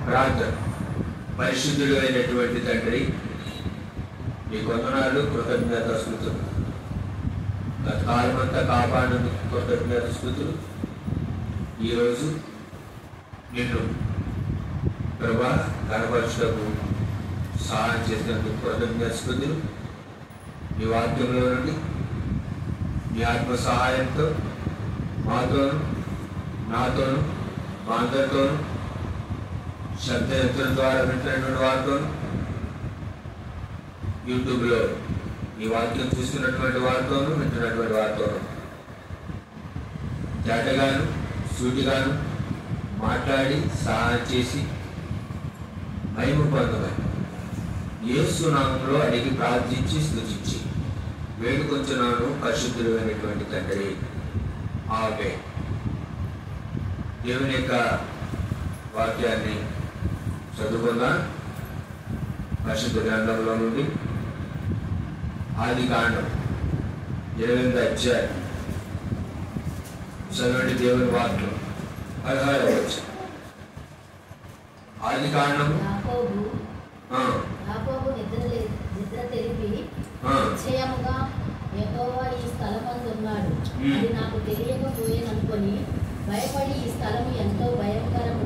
ప్రార్థన. పరిశుద్ధుడు అయినటువంటి తండ్రి, నీ కొందనాలు కృతజ్ఞత స్తుతులు. గత కాలమంతా కాపాడినందుకు కృతజ్ఞత స్తుతులు. ఈరోజు నిన్ను ప్రభా కనపరచుటకు సహాయం చేసినందుకు కృతజ్ఞత స్తుతులు. నీ వాక్యంలో నుండి నీ ఆత్మ సహాయంతో మాతోను, నాతోను, మా అందరితోనూ, శబ్దయంత్రం ద్వారా వింటున్నటువంటి వారితోనూ, యూట్యూబ్లో ఈ వాక్యం చూస్తున్నటువంటి వారితోనూ, వింటున్నటువంటి వారితోనూ తేటగాను సూటిగాను మాట్లాడి సహాయం చేసి మహిమ పొందమని యేసు నామములో అడిగి ప్రార్థించి స్తుతించి వేడుకొంచున్నాను పరిశుద్ధుడు అయినటువంటి తండ్రి. ఆమేన్. దేవుని యొక్క వాక్యాన్ని చదువుకుందాం. పరిశుద్ధ గ్రంథంలో నుండి ఆదికాండం 8వ అధ్యాయం చదవండి. దేవుని వాక్యం 16వ వచనం. ఆదికాండం యాకోబు నిద్ర తెలిపి నిశ్చయముగా యెహోవా ఈ స్థలమందున్నాడు, అది నాకు తెలియకపోయేననుకొని భయపడి ఈ స్థలము ఎంతో భయంకరము,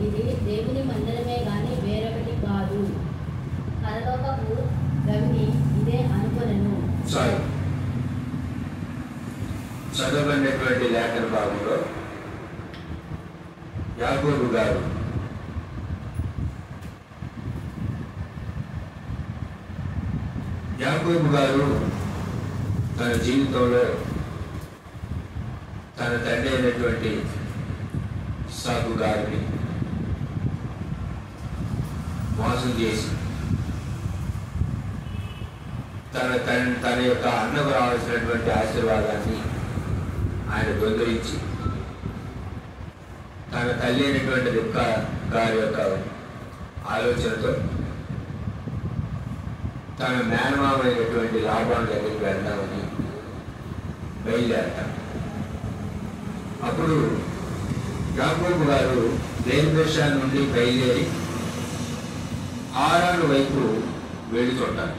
ఇది దేవుని మందిరమే గాని వేరొకటి కాదు, పరలోకపు గవిని ఇదే అనుకొనెను. చదవబడినటువంటి లేఖన భాగంలో యాకోబు గారు తన జీవితంలో తన తండ్రి అయినటువంటి ఇస్సాకు గారిని మోసం చేసి తన యొక్క అన్నకు రావాల్సినటువంటి ఆశీర్వాదాన్ని ఆయన దొంగిలించి తన తల్లి అయినటువంటి రిబ్కా గారి యొక్క ఆలోచనతో తన మేనమామైనటువంటి లాబాను దగ్గరికి వెళ్దామని బయలుదేరతాడు. అప్పుడు యాకోబు గారు దేశం నుండి బయలుదేరి హారాను వైపు వెళుతుంటారు.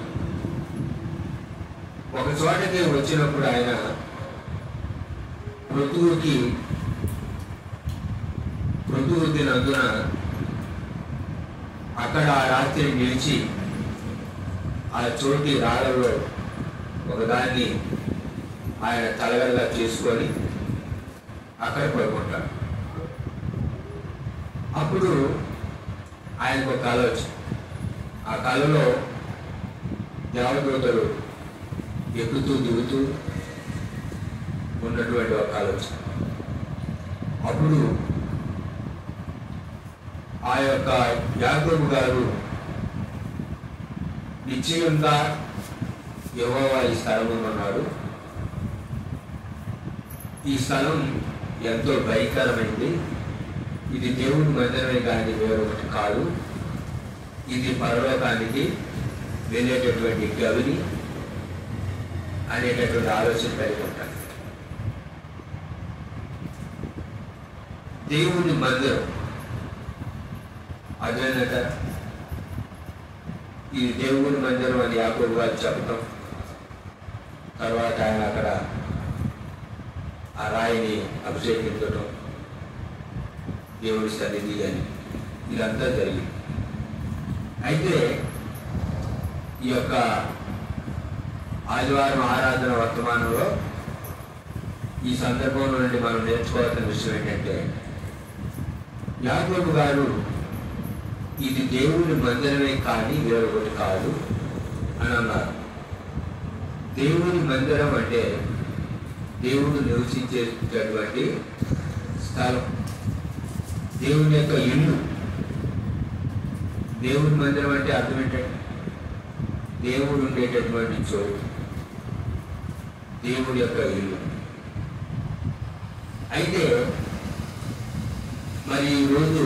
ఒక చోటకి వచ్చినప్పుడు ఆయన ప్రొద్దుగుద్దినందున అక్కడ ఆ రాత్రి నిలిచి ఆ చోటి రాళ్ళలో ఒకదాన్ని ఆయన తలగడగా చేసుకొని అక్కడ పడుకుంటాడు. అప్పుడు ఆయనకు ఒక కళ వచ్చింది. ఆ కళలో దేవదూతలు ఎక్కుతూ దిగుతూ ఉన్నటువంటి ఒక కళ వచ్చింది. అప్పుడు ఆ యొక్క యాకోబు గారు నిశ్చయంగా యెహోవా ఈ స్థలంలో ఉన్నాడు, ఈ స్థలం ఎంతో భయంకరమైంది, ఇది దేవుడి మందిరమే కానీ వేరొకటి కాదు, ఇది పరలోకానికి వెళ్ళేటటువంటి గవిని అనేటటువంటి ఆలోచన కలిగి ఉంటాడు. దేవుని మందిరం అదేనట, ఇది దేవుని మందిరం అని యాకోబు గారు చెప్పటం, తర్వాత ఆయన అక్కడ ఆ రాయిని అభిషేకించటం, దేవుడి సన్నిధి అని ఇదంతా జరిగింది. అయితే ఈ యొక్క ఆదివారం ఆరాధన వర్తమానంలో ఈ సందర్భంలో నుండి మనం నేర్చుకోవాల్సిన విషయం ఏంటంటే, యాకోబు గారు ఇది దేవుని మందిరమే కానీ వేరొకటి కాదు అని అన్నారు. దేవుని మందిరం అంటే దేవుడు నివసించేటటువంటి స్థలం, దేవుని యొక్క ఇల్లు. దేవుని మందిరం అంటే అర్థం ఏంటంటే దేవుడు ఉండేటటువంటి చోటు, దేవుడి యొక్క ఇల్లు. అయితే మరి ఈరోజు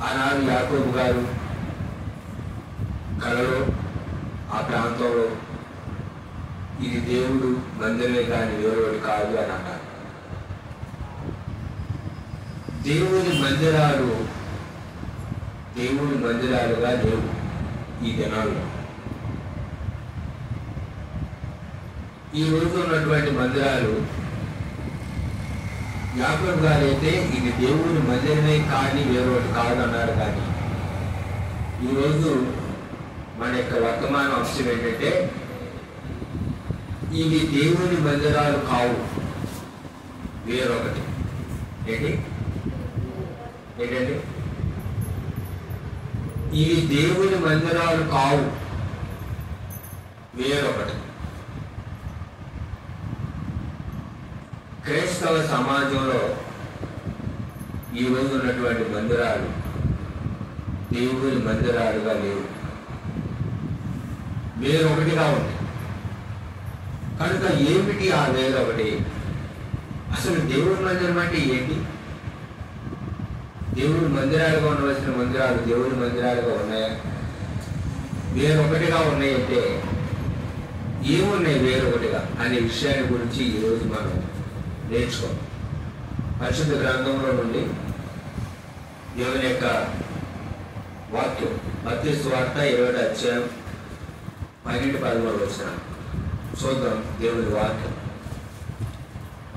ఆనాడు యాకోబు గారు కళలో ఆ ప్రాంతంలో ఇది దేవుడు మందిరమే కానీ వేరొకటి కాదు అని అన్నారు. దేవుని మందిరాలు దేవుని మందిరాలుగా లేవు ఈ దినాల్లో. ఈ రోజు ఉన్నటువంటి మందిరాలు యాకోబు గారైతే ఇది దేవుని మందిరమే కానీ వేరొకటి కాదన్నారు. కానీ ఈరోజు మన యొక్క వర్తమాన అంశం ఏంటంటే ఇవి దేవుని మందిరాలు కావు, వేరొకటి. ఏంటండి? ఇవి దేవుని మందిరాలు కావు, వేరొకటి. క్రైస్తవ సమాజంలో ఈ రోజు ఉన్నటువంటి మందిరాలు దేవుని మందిరాలుగా లేవు, వేరొకటిగా ఉంది. కనుక ఏమిటి ఆ వేరొకటి? అసలు దేవుని మందిరం అంటే ఏంటి? దేవుని మందిరాలుగా ఉండవలసిన మందిరాలు దేవుని మందిరాలుగా ఉన్నాయా? వేరొకటిగా ఉన్నాయంటే ఏమున్నాయి వేరొకటిగా అనే విషయాన్ని గురించి ఈరోజు మనం నేర్చుకోం. పరిశుద్ధ గ్రంథంలో నుండి దేవుని యొక్క వాక్యం మత్తయి సువార్త 20వ అధ్యాయం 12-13 వచనం చూద్దాం. దేవుని వాక్యం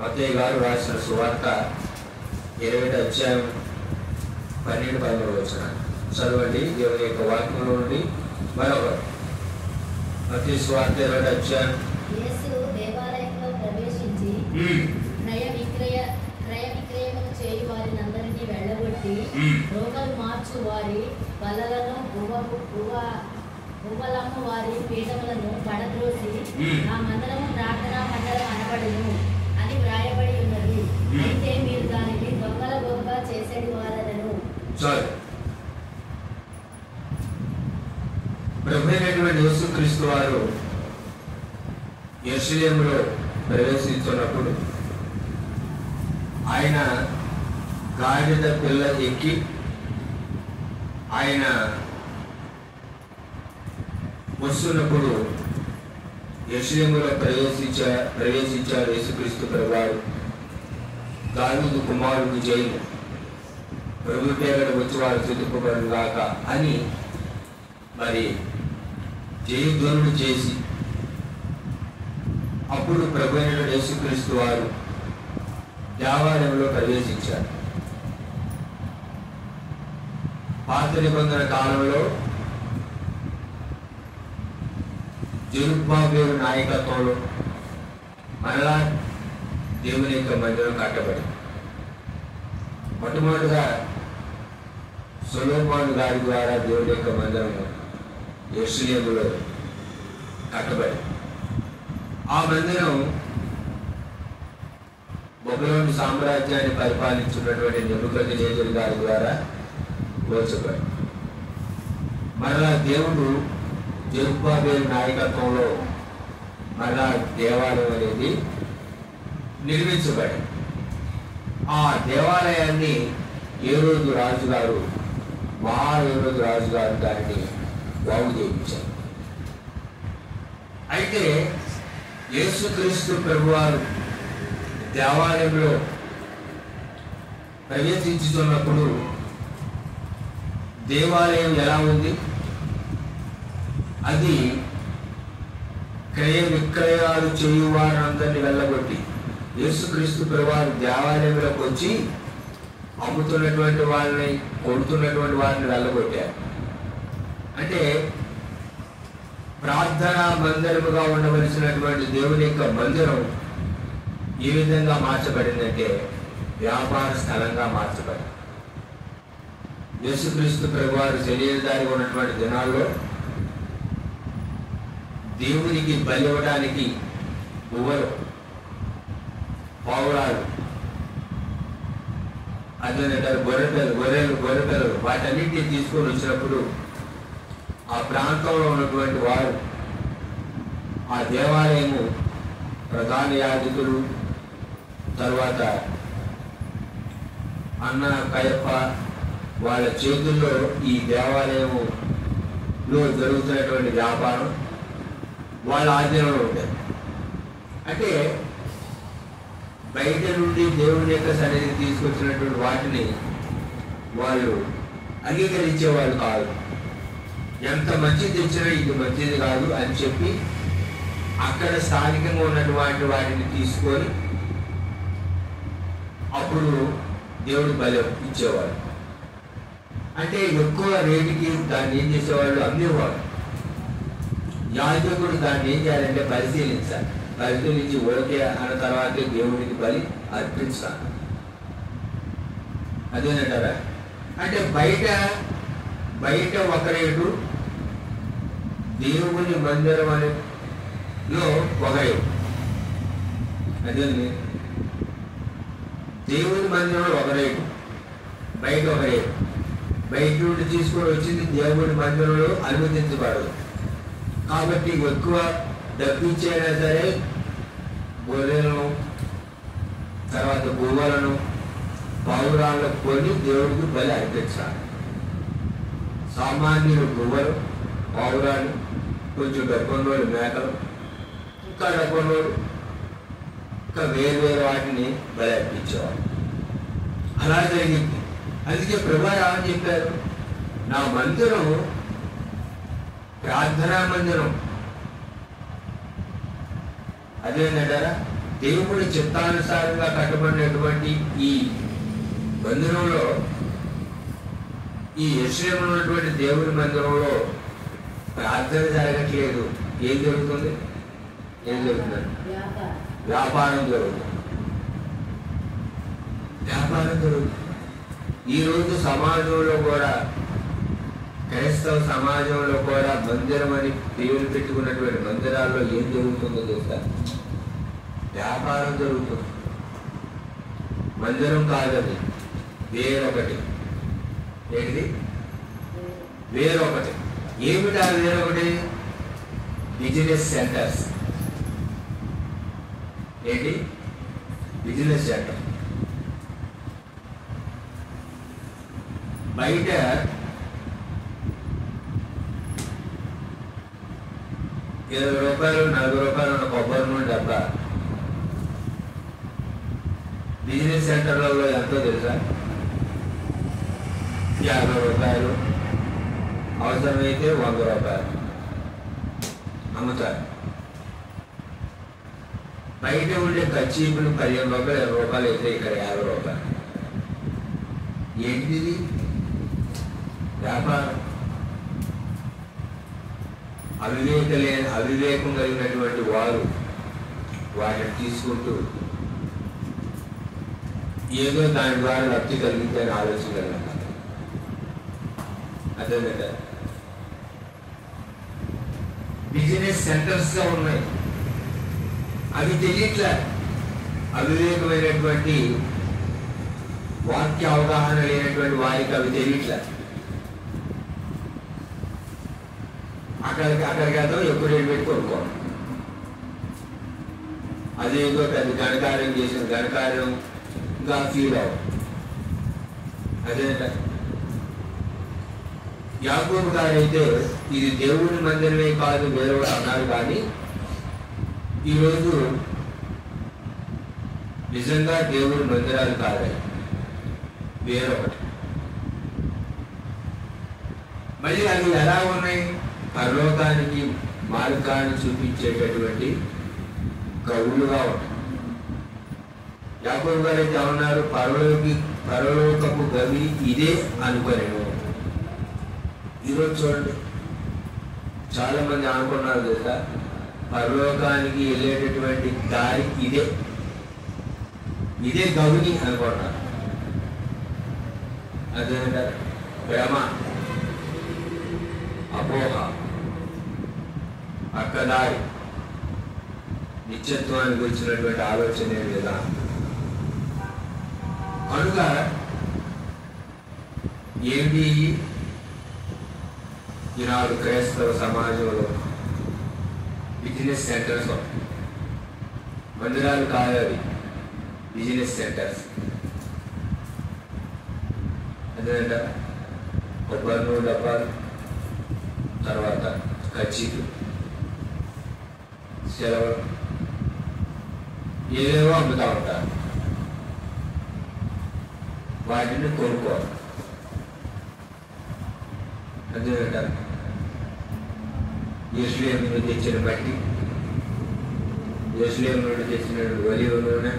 మత్తయి గారు రాసిన సువార్త 20వ అధ్యాయం 12-13 వచనం చదవండి. దేవుని యొక్క వాక్యంలో నుండి మరొకరు మత్తయి సువార్త 20వ అధ్యాయం. యేసు దేవాలయంలో ప్రవేశించి క్రయ విక్రయములు చేయు వారినందరినీ వెళ్ళగొట్టి రోగలు మార్చు వారి బలలను గువ్వలమ్మ వారి పీఠములను పడద్రోసి ఆ మందరము ప్రార్థనా మండలం అనబడును అని వ్రాయబడి ఉన్నది. అయితే మీరు దానిని దొంగల గోగా చేసేది వారలను. ప్రభువైనటువంటి యేసుక్రీస్తు వారు యెరూషలేములో ప్రవేశిస్తున్నప్పుడు ఆయన గాడిద పిల్ల ఎక్కి ఆయన వస్తున్నప్పుడు యెరూషలేములో ప్రవేశించారు యేసుక్రీస్తు ప్రభువారు. దావీదు కుమారుడు జయము ప్రభు పేరట వచ్చి వారు స్తుతింపబడును గాక అని మరి జయధ్వనులు చేసి అప్పుడు ప్రభు అయిన యేసుక్రీస్తు వారు దేవాలయంలో ప్రవేశించారు. పాత నిబంధన కాలంలో జెరుబ్బాబెలు నాయకత్వంలో మరలా దేవుని యొక్క మందిరం కట్టబడింది. మొట్టమొదటిగా సొలొమోను గారి ద్వారా దేవుని యొక్క మందిరం యెరూషలేములో కట్టబడింది. ఆ మందిరం బబులోను సామ్రాజ్యాన్ని పరిపాలించున్నటువంటి నెబుకద్నెజరు గారి ద్వారా కోల్చబడింది. మరలా దేవుడు జెరుబ్బాబెలు నాయకత్వంలో మరలా దేవాలయం అనేది నిర్మించబడింది. ఆ దేవాలయాన్ని ఏరోదు రాజుగారు దానిని బాగు చేయించారు. అయితే యేసుక్రీస్తు ప్రభువారు దేవాలయంలో ప్రవేశించుతున్నప్పుడు దేవాలయం ఎలా ఉంది? అది క్రయ విక్రయాలు చేయువారందరినీ వెళ్ళగొట్టి యేసుక్రీస్తు ప్రభువారు దేవాలయంలోకి వచ్చి అమ్ముతున్నటువంటి వాళ్ళని కొడుతున్నటువంటి వారిని వెళ్ళగొట్టారు. అంటే ప్రార్థనా మందిరముగా ఉండవలసినటువంటి దేవుని యొక్క మందిరం ఏ విధంగా మార్చబడిందంటే వ్యాపార స్థలంగా మార్చబడింది. యేసుక్రీస్తు ప్రభువారు శరీరధారిగా ఉన్నటువంటి దినాల్లో దేవునికి బలి ఇవ్వడానికి పువ్వులు పావురాలు అదేంటారు గొర్రెలు వాటన్నింటినీ తీసుకొని వచ్చినప్పుడు ఆ ప్రాంతంలో ఉన్నటువంటి వారు ఆ దేవాలయము ప్రధాన యాజకులు తర్వాత అన్న కయప్ప వాళ్ళ చేతుల్లో ఈ దేవాలయములో జరుగుతున్నటువంటి వ్యాపారం వాళ్ళ ఆధీనంలో ఉండేది. అంటే బయట నుండి దేవుని యొక్క సన్నిధికి తీసుకొచ్చినటువంటి వాటిని వాళ్ళు అంగీకరించేవాళ్ళు కాదు. ఎంత మంచిది తెచ్చినా ఇది మంచిది కాదు అని చెప్పి అక్కడ స్థానికంగా ఉన్నటువంటి వాటిని తీసుకొని అప్పుడు దేవుడు బలి ఇచ్చేవాడు. అంటే ఎక్కువ రేటుకి దాన్ని ఏం చేసేవాళ్ళు, అమ్మేవాడు. యాజకుడు దాన్ని ఏం చేయాలంటే పరిశీలించాలి. పరిశీలించి ఓకే అన్న తర్వాతే దేవుడికి బలి అర్పించాలి. అదేనంటారా? అంటే బయట ఒక రేటు, దేవుని మందిరం అనేలో ఒక రేటు. అదే దేవుని మందిరంలో ఒక రేటు, బయట ఒక రేటు. బయట నుండి తీసుకొని వచ్చింది దేవుని మందిరంలో అనుమతించబడదు. కాబట్టి ఎక్కువ డబ్బిచ్చైనా సరే గొర్రెలను తర్వాత గువ్వలను పావురాలను కొని దేవుడికి బలి అర్పించాలి. సామాన్యులు గువ్వలు, పావురాలు, కొంచెం డబ్బున్నోళ్ళు మేకలు, ఇంకా డబ్బున్నోళ్ళు ఇంకా వేరు వాటిని బలి అర్పించేవారు. అలా జరిగింది. అందుకే ప్రభువు ఏమని చెప్పారు, నా మందిరం ప్రార్థనా మందిరం. అదేంటారా? దేవుడి చిత్తానుసారంగా కట్టబడినటువంటి ఈ మందిరంలో, ఈ యెరూషలేములో ఉన్నటువంటి దేవుని మందిరంలో ప్రార్థన జరగట్లేదు. ఏం జరుగుతుంది? వ్యాపారం జరుగుతుంది. ఈరోజు సమాజంలో కూడా, క్రైస్తవ సమాజంలో కూడా మందిరం అని పేరు పెట్టుకున్నటువంటి మందిరాల్లో ఏం జరుగుతుందో తెలుసా? వ్యాపారం జరుగుతుంది. మందిరం కాదని వేరొకటి. ఏంటిది? వేరొకటి. ఏమిటా వేరొకటి? Business centres. ఏంటి? Business centre. బయట ₹20, ₹40 ఉన్న కొబ్బరి నూనె డబ్బా బిజినెస్ సెంటర్లలో ఎంతో తెలుసా? ₹50, అవసరమైతే ₹100 అమ్ముతారు. బయట ఉండే కచ్చీపులు ₹15, ₹20 అయితే ఇక్కడ ₹50. ఏంటిది? వ్యాపారం. అవివేకం కలిగినటువంటి వారు వాటిని తీసుకుంటూ ఏదో దాని ద్వారా లబ్ధి కలిగిందని ఆలోచించగలరు. అదేంట బిజినెస్ సెంటర్స్ గా ఉన్నాయి. అవి తెలియట్లే. అవివేకమైనటువంటి వాక్య అవగాహన లేనటువంటి వారికి అవి తెలియట్లే. అక్కడికి అర్థం ఎక్కువ రేటు పెట్టి కొనుక్కోవాలి. అదేదో పెద్ద ఘనకార్యం చేసిన ఘనకార్యంగా ఫీల్ అవ్వ. అదేంట యాకోబు గారు అయితే ఇది దేవుని మందిరమే కాదు వేరే అన్నారు. కానీ ఈరోజు నిజంగా దేవుని మందిరాలు కాదు, వేరొకటి. మళ్ళీ అవి ఎలా ఉన్నాయి? పరలోకానికి మార్గాన్ని చూపించేటటువంటి గవులుగా ఉంటాయి. యాకోబు గారు అయితే ఏమన్నారు? పరలోకపు గవి ఇదే అనుకోలేను. ఈరోజు చూడండి, చాలా మంది అనుకున్నారు కదా, పరలోకానికి వెళ్ళేటటువంటి దారి ఇదే గవిని అనుకున్నారు. అదేంటారు? భ్రమ, అపోహ, అక్కదారి, నిత్యత్వానికి వచ్చినటువంటి ఆలోచన విధానం. కనుక ఏంటి ఈనాడు క్రైస్తవ సమాజంలో బిజినెస్ సెంటర్స్, మందిరాలు కాదు అవి, బిజినెస్ సెంటర్స్. అదేంట కొబ్బరి నూనె డబ్బాలు, తర్వాత కచ్చీలు, సెలవులు, ఏవేవో అమ్ముతూ ఉంటారు. వాటిని కొనుక్కోవాలి. అంతేనంటారు. యెరూషలేము నుండి తెచ్చిన బట్టి, యెరూషలేము నుండి తెచ్చిన ఒలీవ నూనె,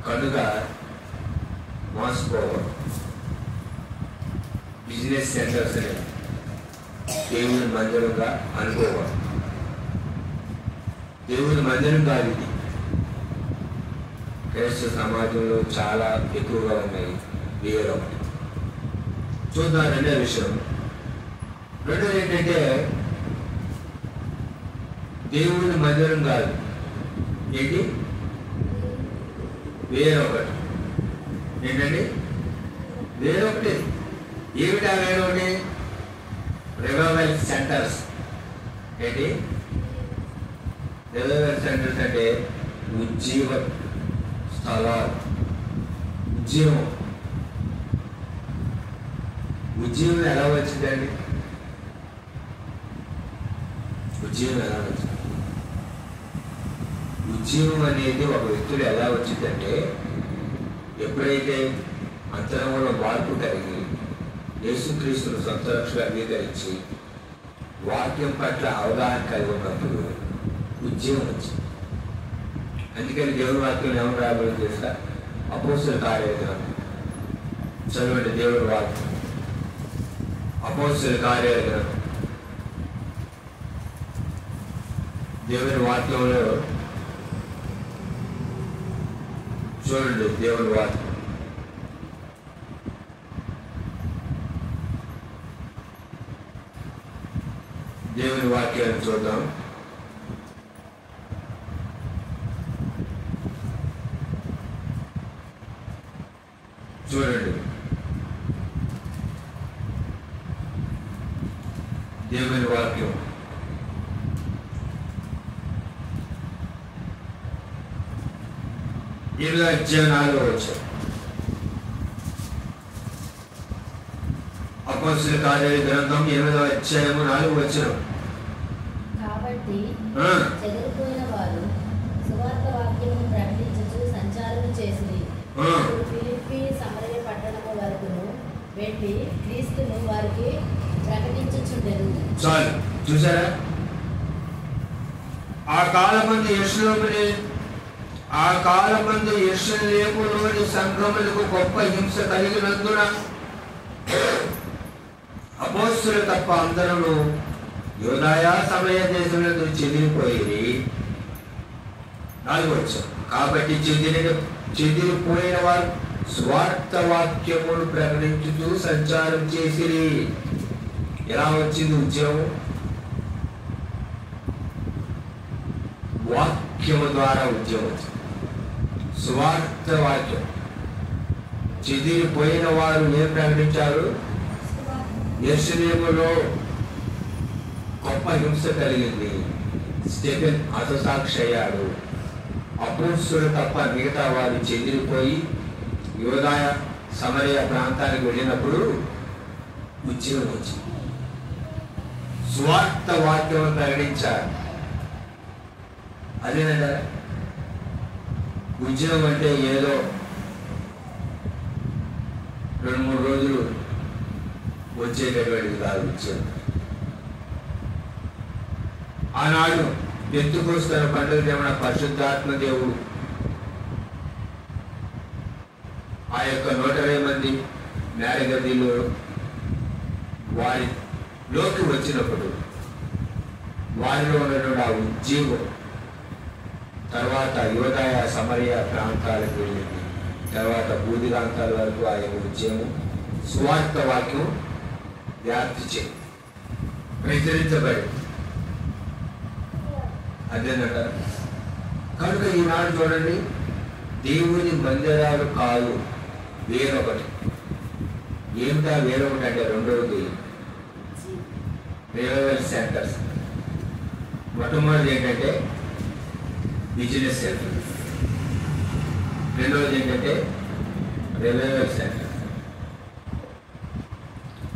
కనుక మోసపోవడం. బిజినెస్ సెంటర్స్ అని దేవుని మందిరంగా అనుకోవడం. దేవుని మందిరం కాదు ఇది. క్రైస్తవ సమాజంలో చాలా ఎక్కువగా ఉన్నాయి. వేరే చూద్దాం. రెండో విషయం, రెండోది ఏంటంటే దేవుని మందిరం కాదు, ఏంటి వేరొకటి. ఏంటండి వేరొకటి? ఏమిటా వేరొకటి? Revival centres. ఏంటి రివైవల్ సెంటర్స్ అంటే ఉజ్జీవ స్థలాలు. ఉజ్జీవం ఉజ్జీవం ఎలా వచ్చిందండి? ఉజ్జీవం ఎలా వచ్చింది? ఉజ్జీవం అనేది ఒక వ్యక్తులు ఎలా వచ్చిందంటే, ఎప్పుడైతే అంతరంగంలో మార్పు కలిగి యేసుక్రీస్తును సొంత రక్షణ అంగీకరించి వాక్యం పట్ల అవగాహన కలిగి ఉన్నప్పుడు ఉజ్జీవం వచ్చింది. అందుకని దేవుని వాక్యం ఏమని రాబడి చేస్తా? అపోస్తుల కార్యగ్రంథం చదవండి. దేవుని వాక్యం అపోస్తుల కార్యగ్రంథం. దేవుని వాక్యంలో చూడండి. దేవుని వాక్యం దేవుని వాక్యాన్ని చూద్దాం. చూడండి దేవుని వాక్యం ఇరవై అధ్యాయాలు వచ్చాయి. అపోస్తుల కార్యాల గ్రంథం 8వ అధ్యాయము 4వ వచనం. కాబట్టి చెదిరిపోయిన వారు సువార్త వాక్యమును ప్రకటించుచు సంచారము చేసిరి. ఫిలిప్పీ సమరయ పట్టణము వరకును వెళ్ళి క్రీస్తును వారికి ప్రకటించుచుండెను. చాలు. చూసారా? ఆ కాలమందు యెరూషలేములోని సంఘములకు గొప్ప హింస కలిగినందున అపోస్తులు తప్ప అందరూ యూదాయ సమరయ దేశములందు చెదిరిపోయి. 4వ వచనం. కాబట్టి చెదిరిపోయిన వారు స్వార్థ వాక్యమును ప్రకటించుతూ సంచారం చేసిరి. ఎలా వచ్చింది ఉద్యోగం? వాక్యము ద్వారా ఉద్యోగం వచ్చింది. స్వార్థ వాక్యం. చెదిరిపోయిన వారు ఏం ప్రకటించారు? యెరూషలేములో గొప్ప హింస కలిగింది. స్టెఫెన్ హతసాక్షి అయ్యాడు. అపోస్తులు తప్ప మిగతా వారు చెదిరిపోయి యూదాయ సమరయ ప్రాంతానికి వెళ్ళినప్పుడు ఉద్యోగం వచ్చింది. స్వార్థ వాక్యం ప్రకటించారు. అదేనంట ఉద్యోగం అంటే ఏదో 2-3 రోజులు వచ్చేటటువంటిది కాదు ఉద్యోగం. ఆనాడు పెంతెకొస్తు పండుగ దేవుడు పరిశుద్ధాత్మ దేవుడు ఆ యొక్క 120 మంది మేడగదిలో వారిలోకి వచ్చినప్పుడు వారిలో ఉన్నటువంటి ఆ ఉద్యోగం తర్వాత యూదాయ సమరయ ప్రాంతాలకు వెళ్ళింది. తర్వాత బూదిరాంతాల వరకు ఆ యొక్క ఉద్యమం సువార్త వాక్యం వ్యాప్తి చేయి ప్రచురించబడి. అదేనట. కనుక ఈనాడు చూడండి, దేవుని మందిరాలు కాదు, వేరొకటి. ఏమిటా వేరొకటి అంటే? రెండవది రివైవల్ సెంటర్స్. మొట్టమొదటి ఏంటంటే బిజినెస్ సెంటర్. రెండవది ఏంటంటే రివైవల్ సెంటర్.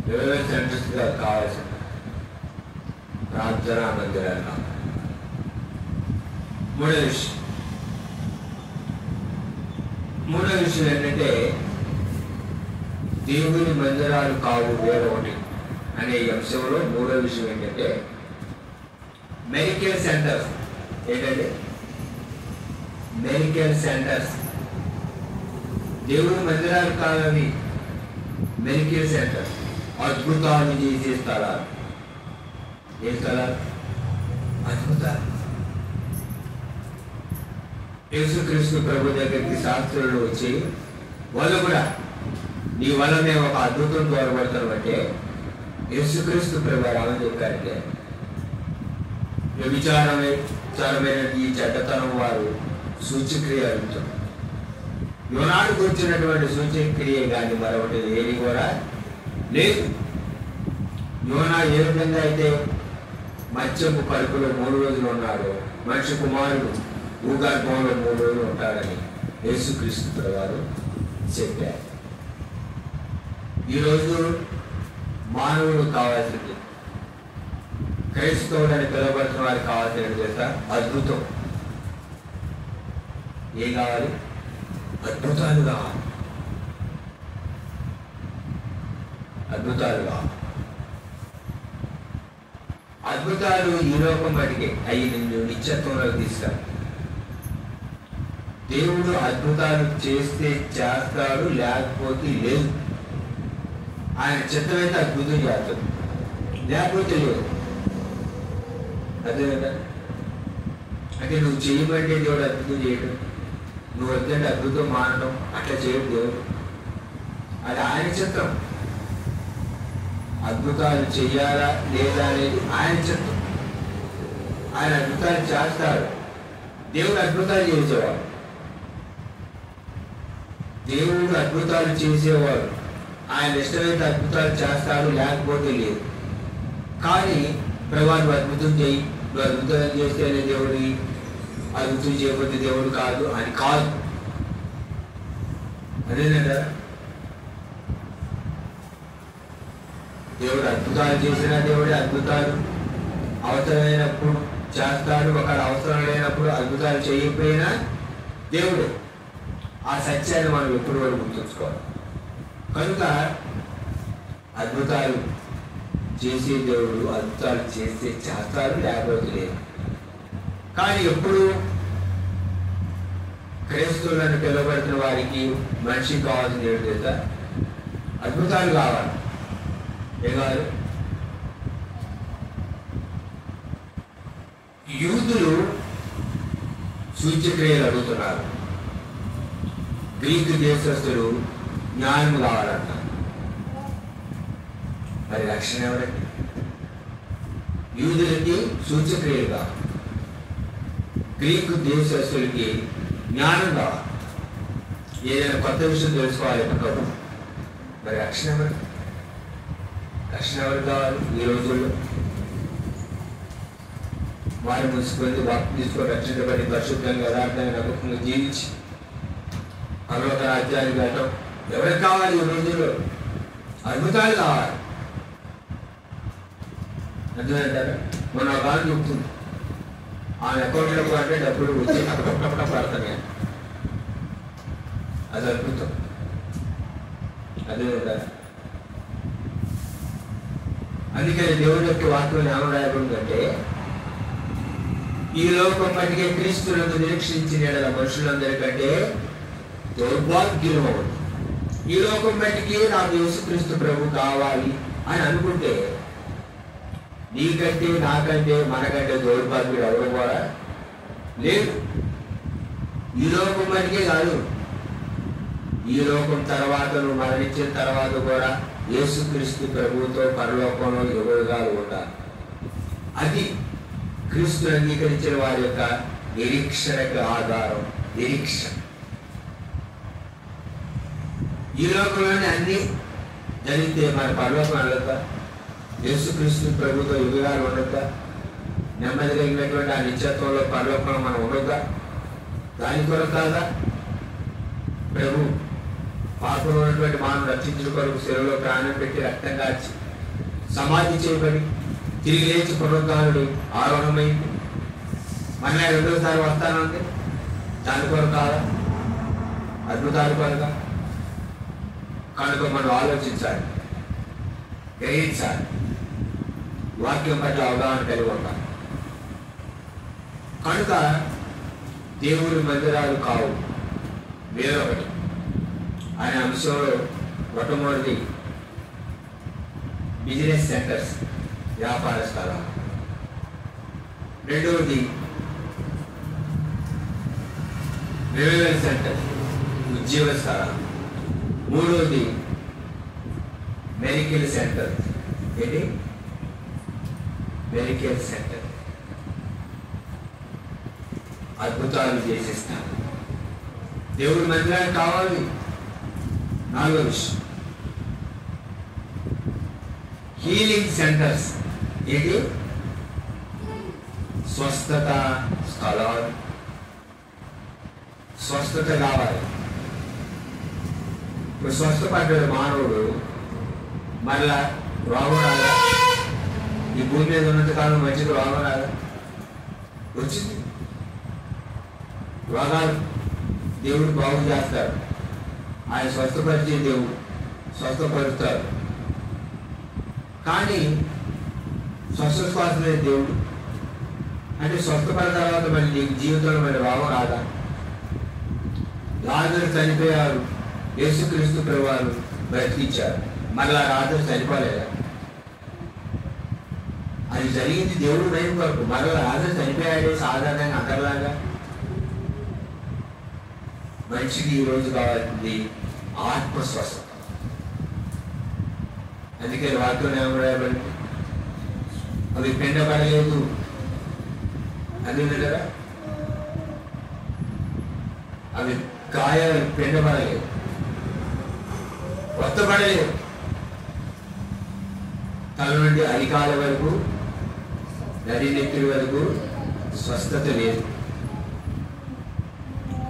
రివైవల్ సెంటర్స్గా కావాల్సిన ప్రార్థనా మందిరాలు కావాలి. మూడో విషయం ఏంటంటే దేవుని మందిరాలు కావు వేరొకటి అనే అంశంలో మూడో విషయం ఏంటంటే మెడికల్ సెంటర్స్. ఏంటంటే మెడికల్ సెంటర్స్ దేవుని మందిరాలు కాదని మెడికల్ సెంటర్స్, అద్భుతాలు చేసే స్థలాలు. ఏ స్థలాలు? అద్భుతాలు. యేసుక్రీస్తు ప్రభు దగ్గరికి శాస్త్రులు వచ్చి వాళ్ళు కూడా నీ వల్ల మేము ఒక అద్భుతం తోడబడతాం అంటే యేసుక్రీస్తు ప్రభు రామని చెప్పారంటే విచారమైన ఈ చెడ్డతనం వారు సూచక్రియ అడుగుతాం. యోనాడుకు వచ్చినటువంటి సూచక్రియ కానీ మరొకటి ఏది కూడా లేదు. యోనా ఏ విధంగా అయితే మత్స్యపు కడుపులో 3 రోజులు ఉన్నాడో మనిషి కుమారుడు భూగర్భంలో 3 రోజులు ఉంటాడని యేసుక్రీస్తు వారు చెప్పారు. ఈరోజు మానవుడు కావాల్సింది, క్రైస్తవుడని పిలువబడుతున్న వారికి కావాల్సిన చేత అద్భుతం. ఏం కావాలి? అద్భుతాలు కావాలి. అద్భుతాలు కావాలి. అద్భుతాలు ఈ లోకం బట్టికే అవి నిన్ను నిత్యత్వంలోకి తీసుకురా. దేవుడు అద్భుతాలు చేస్తే చేస్తాడు, లేకపోతే లేదు. ఆయన చిత్తమైతే అద్భుతం చేస్తాడు, లేకపోతే లేదు. అదే కదా. అంటే నువ్వు చేయమంటే దేవుడు అద్భుతం చేయడం, నువ్వు వద్దంటే అద్భుతం మానడం, అట్లా చేయడు దేవుడు. అది ఆయన చిత్తం. అద్భుతాలు చెయ్యాలా లేదా అనేది ఆయన చిత్తం. ఆయన అద్భుతాలు చేస్తాడు. దేవుడు అద్భుతాలు చేసేవాడు. దేవుడు అద్భుతాలు చేసేవాడు. ఆయన ఇష్టమైతే అద్భుతాలు చేస్తాడు, లేకపోతే లేదు. కానీ ప్రభా నువ్వు అద్భుతం చేయి, నువ్వు అద్భుతాలు చేస్తేనే దేవుడి, అద్భుతం చేయకపోతే దేవుడు కాదు అని కాదు. అదేనంట. దేవుడు అద్భుతాలు చేసిన దేవుడే అద్భుతాలు అవసరమైనప్పుడు చేస్తాడు. ఒకవేళ అవసరం లేనప్పుడు అద్భుతాలు చేయకపోయినా దేవుడు. ఆ సత్యాన్ని మనం ఎప్పుడు వరకు గుర్తుంచుకోవాలి. కనుక అద్భుతాలు చేసే దేవుడు అద్భుతాలు చేస్తే చేస్తాడు, లేకపోతే లేదు. కానీ ఎప్పుడు క్రైస్తవులను పిలువబడుతున్న వారికి మనిషికి కావాల్సింది ఏమిటి తెలుసా? అద్భుతాలు కావాలి. ఏం కావాలి? యూదులు సూచ్యక్రియలు అడుగుతున్నారు, గ్రీకు దేశస్తులు జ్ఞానం కావాలంట. మరి రక్షణ ఎవరండి? యూదులకి సూచ్యక్రియలు కావాలి, గ్రీకు దేశస్తులకి జ్ఞానం కావాలి. ఏదైనా కొత్త విషయం తెలుసుకోవాలి ఎప్పటికప్పుడు. మరి రక్షణ ఎవరు? రక్షణ ఎవరు కావాలి? ఈ రోజుల్లో వారి ముసుకొని వాక్యం తీసుకొని రక్షించబడి పరిశుద్ధంగా యథార్థంగా నమ్మకంగా జీవించి పర్వత రాజ్యానికి వెళ్ళటం ఎవరికి కావాలి? ఈ రోజుల్లో అద్భుతాలు కావాలి. అర్థమంటారా? మొన్న ఒక కాలం చెప్తుంది, ఆ అకౌంట్లో అంటే డబ్బులు వచ్చి అక్కడ పడతాయి. అది అద్భుతం. అదే కదా. అందుకని దేవుడి యొక్క వాక్యం ఏమని రాయబడిందంటే, ఈ లోకం మట్టికే క్రీస్తులను నిరీక్షించిన మనుషులందరికంటే దౌర్భాగ్యం అవుతుంది. ఈ లోకం మట్టికి నాకు యేసుక్రీస్తు ప్రభు కావాలి అని అనుకుంటే నీకంటే నాకంటే మనకంటే దౌర్భాగ్యుడు ఎవరు కూడా లేదు. ఈ లోకం మట్టికే కాదు, ఈ లోకం తర్వాత నువ్వు మరణించిన తర్వాత కూడా యేసుక్రీస్తు ప్రభువుతో పరలోకంలో యుగయుగాలు ఉండాలి. అది క్రీస్తు అంగీకరించిన వారి యొక్క నిరీక్షణకు ఆధారం. నిరీక్షణ. ఈ లోకంలోనే అన్ని జరిగితే మన పరలోకం వెళ్ళొద్దా? యేసుక్రీస్తు ప్రభుతో యుగాలు ఉండొద్దా? నెమ్మది కలిగినటువంటి ఆ నిత్యత్వంలో పరలోకంలో మనం ఉండొద్దా? దాని కొరకు కాదా ప్రభు పాపంలో ఉన్నటువంటి మానవుడు రక్షించిన కొరకు శిరలో ప్రాణం పెట్టి రక్తం కాచి సమాధి చేయబడి తిరిగి లేచి పునరుద్ధానుడు ఆరోహణమైంది. మళ్ళీ 2వసారి వస్తానంటే దాని కొరకు కాదా? అద్భుతాలు కొరగా కనుక మనం ఆలోచించాలి, గ్రహించాలి, వాక్యం పట్ల అవగాహన కలిగి ఉంటాం. కనుక దేవుడి మందిరాలు కావు వేరొకటి అనే అంశంలో మొట్టమొదటి బిజినెస్ సెంటర్స్, వ్యాపార స్థలాలు. రెండవది రివైవల్ సెంటర్, ఉద్యోగ స్థలాలు. మూడవది మెడికల్ సెంటర్. ఏంటి మెడికల్ సెంటర్? అద్భుతాలు చేసేస్తాను. దేవుడి మందిరానికి కావాలి. నాలుగో విషయం హీలింగ్ సెంటర్స్. ఏంటి? స్వస్థత స్థలాలు. స్వస్థత కావాలి. ఇప్పుడు స్వస్థపడ్డాడు మానవుడు, మళ్ళా రోగం రాదా? ఈ భూమి మీద ఉన్నంత కాలం మంచిది రోగం రాదా? వచ్చింది. రోగాలు దేవుడు బాగు చేస్తాడు. ఆయన స్వస్థపరిచే దేవుడు స్వస్థపరుస్తాడు. కానీ స్వస్థ లేని దేవుడు అంటే స్వస్థపడిన తర్వాత మళ్ళీ నీకు జీవితంలో మళ్ళీ రోగం రాదా? లాజరు చనిపోయారు, యేసుక్రీస్తు ప్రభువారు బ్రతికించారు. మళ్ళా లాజరు చనిపోలేదా? అది జరిగింది దేవుడు నయం వరకు. మళ్ళీ లాజరు చనిపోయాడే సాధారణంగా అందరిలాగా. మనిషికి ఈ రోజు కావాల్సింది ఆత్మస్వస్థత. అందుకే వాక్యం ఏమరాయబడి అవి పిండపడలేదు అది కదా, అవి గాయాలు పిండపడలేదు, కొత్తపడలేదు. తల నుండి అరికాల వరకు, నడినెత్తుల వరకు స్వస్థత లేదు.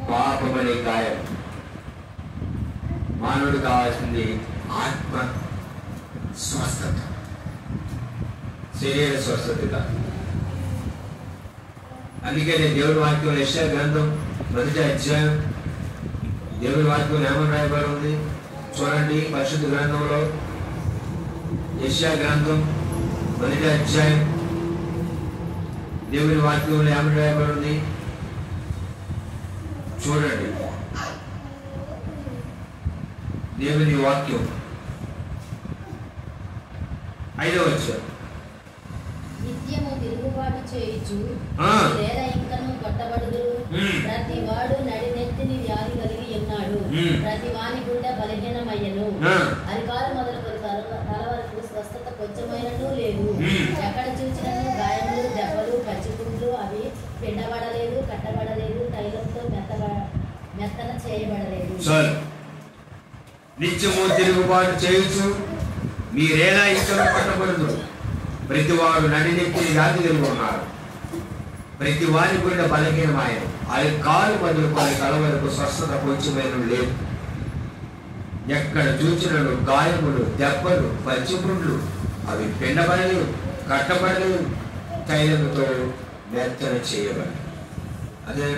పాపమనే గాయం. మానవుడు కావాల్సింది ఆత్మ స్వస్థత, శరీర స్వస్థత కాదు. అందుకే నేను దేవుడి వాక్యం యెషయా గ్రంథం 1వ అధ్యాయం దేవుడి వాక్యం ఏమని రాయబడి ఉంది చూడండి. పరిశుద్ధ గ్రంథంలో యెషయా గ్రంథం 1వ అధ్యాయం దేవుడి వాక్యంలో ఏమని రాయబడి ఉంది చూడండి. దేవుని వాక్యం 5వ అధ్యాయం. నిత్యము తిరుగుబాటు చేయుచు ఇంకను కొట్టబడుదు. ప్రతి వాడు నడినెత్తిని వ్యాధి కలిగి ఉన్నాడు. ప్రతి వాని గుండె బలహీనమయ్యను. అరికాలు మొదలుకొని తల వరకు స్వస్థత కొంచెమైనను లేదు. ఎక్కడ చూసినను గాయములు, దెబ్బలు, పచ్చిపుండ్లు. అవి పిండబడలేదు, కట్టబడలేదు, తైలంతో మెత్తన చేయబడలేదు. నిత్యము తిరుగుబాటు చేయొచ్చు, మీరేలా ఇక్కడ పట్టబడదు. ప్రతి వాడు నడినెత్తిని వ్యాధి కలిగి ఉన్నారు. ప్రతి వారి గుండె బలహీనమాయను. అది కాలు మొదలుకొని తల వరకు స్వస్థత కొంచెమైన లేదు. ఎక్కడ చూచినను గాయములు, దెబ్బలు, పచ్చిపుండ్లు. అవి పిండబడలేవు, కట్టబడలేవు, తైలంతో మెత్తన చేయబడి. అదే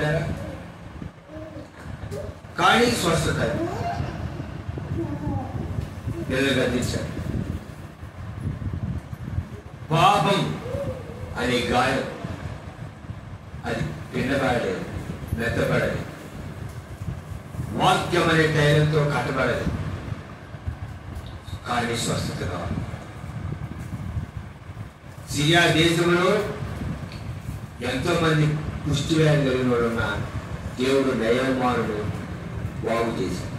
కానీ స్వస్థత పిల్లలు గద్దించారు. పాపం అనే గాయం అది పిండబడలేదు, మెత్తబడలేదు. వాక్యం అనే తైలంతో కట్టబడలేదు, కానీ స్వస్థత కావాలి. సిరియా దేశంలో ఎంతో మంది కుష్టి వ్యాధి కలిగిన వాళ్ళు ఉన్న దేవుడు నయమానుడు బాగు చేశాడు.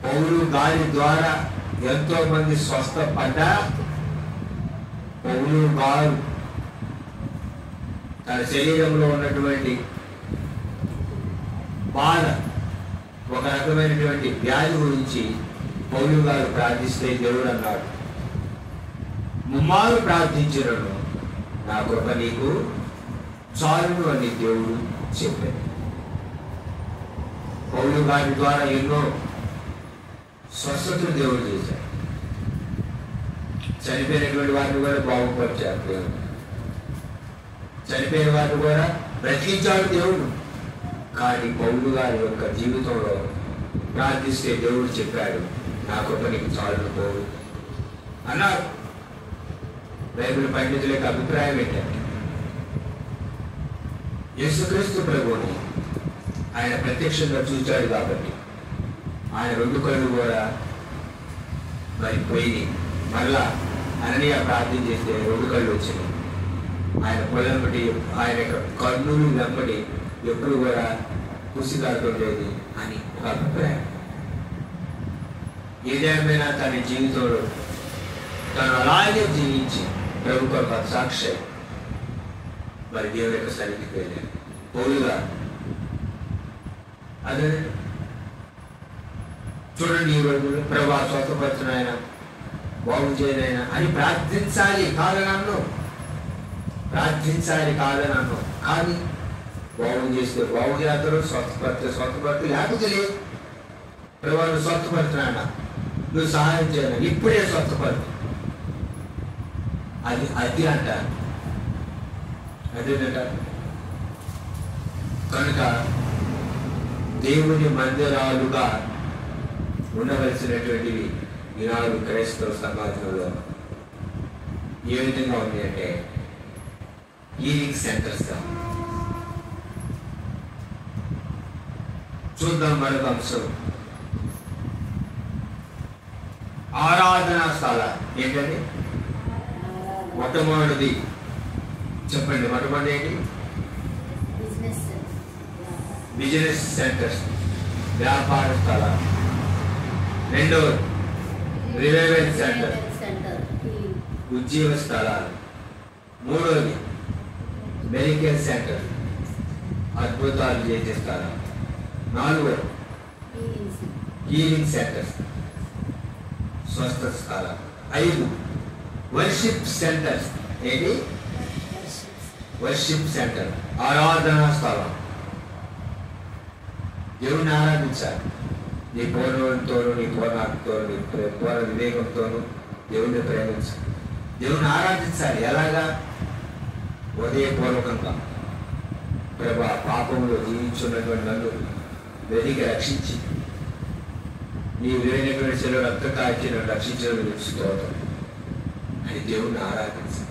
పౌలు గారి ద్వారా ఎంతో మంది స్వస్థపడ్డా పౌలు గారు తన శరీరంలో ఉన్నటువంటి బాధ, ఒక రకమైనటువంటి వ్యాధి గురించి పౌలు గారు ప్రార్థిస్తే దేవుడు అన్నాడు, ముమ్మారు ప్రార్థించినను నా కృప నీకు చాలును అని దేవుడు చెప్పాడు. పౌలు గారి ద్వారా ఎన్నో స్వస్థతలు దేవుడు చేశాడు. చనిపోయినటువంటి వారిని కూడా బాగుపరిచాడు దేవుడు. చనిపోయిన వారిని కూడా బ్రతికించాడు దేవుడు. కానీ పౌలు గారి యొక్క జీవితంలో ప్రార్థిస్తే దేవుడు చెప్పాడు, నా కృప నీకు చాలును పోవు అన్నారు. బైబిల్ పండితుల యొక్క అభిప్రాయం ఏంటంటే యేసుక్రీస్తు ప్రభువుని ఆయన ప్రత్యక్షంగా చూచాడు కాబట్టి ఆయన 2 కళ్ళు కూడా మరి పోయి మరలా అననీయ ప్రార్థన చేస్తే 2 కళ్ళు వచ్చినాయి. ఆయన పొలంబడి ఆయన యొక్క కన్నులు వెంబడి ఎప్పుడు కూడా కుసిగాటం లేదు అని ఒక అభిప్రాయం. ఏదేమైనా తన జీవితంలో తను అలాగే జీవించి ప్రభు కొరకు సాక్షి మరి దేవుని యొక్క సన్నిధికి వెళ్ళాడు. పౌలుగా అదే చూడండి, ఈ రోజు ప్రభు స్వస్థపరచున ఆయన, బాగు చేయనైనా అని ప్రార్థించాలి కాదనన్ను, ప్రార్థించాలి కాదనన్ను. కానీ బాగు చేస్తే బాగు చేస్తారు, స్వస్థపడితే లేకపోతే లేదు. ప్రభు నువ్వు స్వస్థపడుతున్నా, నువ్వు సహాయం చేయను, ఇప్పుడే స్వస్థపడు, అది అంటారు. అదేనట. కనుక దేవుని మందిరాలుగా ఉండవలసినటువంటివి ఈనాడు క్రైస్తవ సమాజంలో ఏ విధంగా ఉంది అంటే హీలింగ్ సెంటర్స్గా. చూద్దాం మరొక అంశం, ఆరాధనా స్థల ఏంటండి? మొట్టమొదటిది చెప్పండి, మొట్టమొదటి ఏంటి? బిజినెస్ సెంటర్స్, వ్యాపార స్థలాలు. రెండవది రివైవల్ సెంటర్, ఉద్యోగ స్థలాలు. మూడవది మెడికల్ సెంటర్, అద్భుతాలు చేసే స్థలాలు. నాలుగవది హీలింగ్ సెంటర్స్, స్వస్థ స్థలాలు. 5 వర్షిప్ సెంటర్స్. ఏంటి? వర్షిప్ సెంటర్, ఆరాధనా స్థలం. దేవుని ఆరాధించాలి నీ పూర్ణంతోనూ, నీ పూర్ణాత్మతోనూ, నీ పూర్ణ వివేకంతోనూ దేవుణ్ణి ప్రేమించాలి. దేవుని ఆరాధించాలి. ఎలాగా? హృదయపూర్వకంగా. ప్రభు పాపంలో జీవించున్నటువంటి నన్ను వెతికి రక్షించి నీ విలువైనటువంటి సెలవు రక్త కాచి నన్ను రక్షించడం స్తోత్రం అని దేవుణ్ణి ఆరాధించాలి.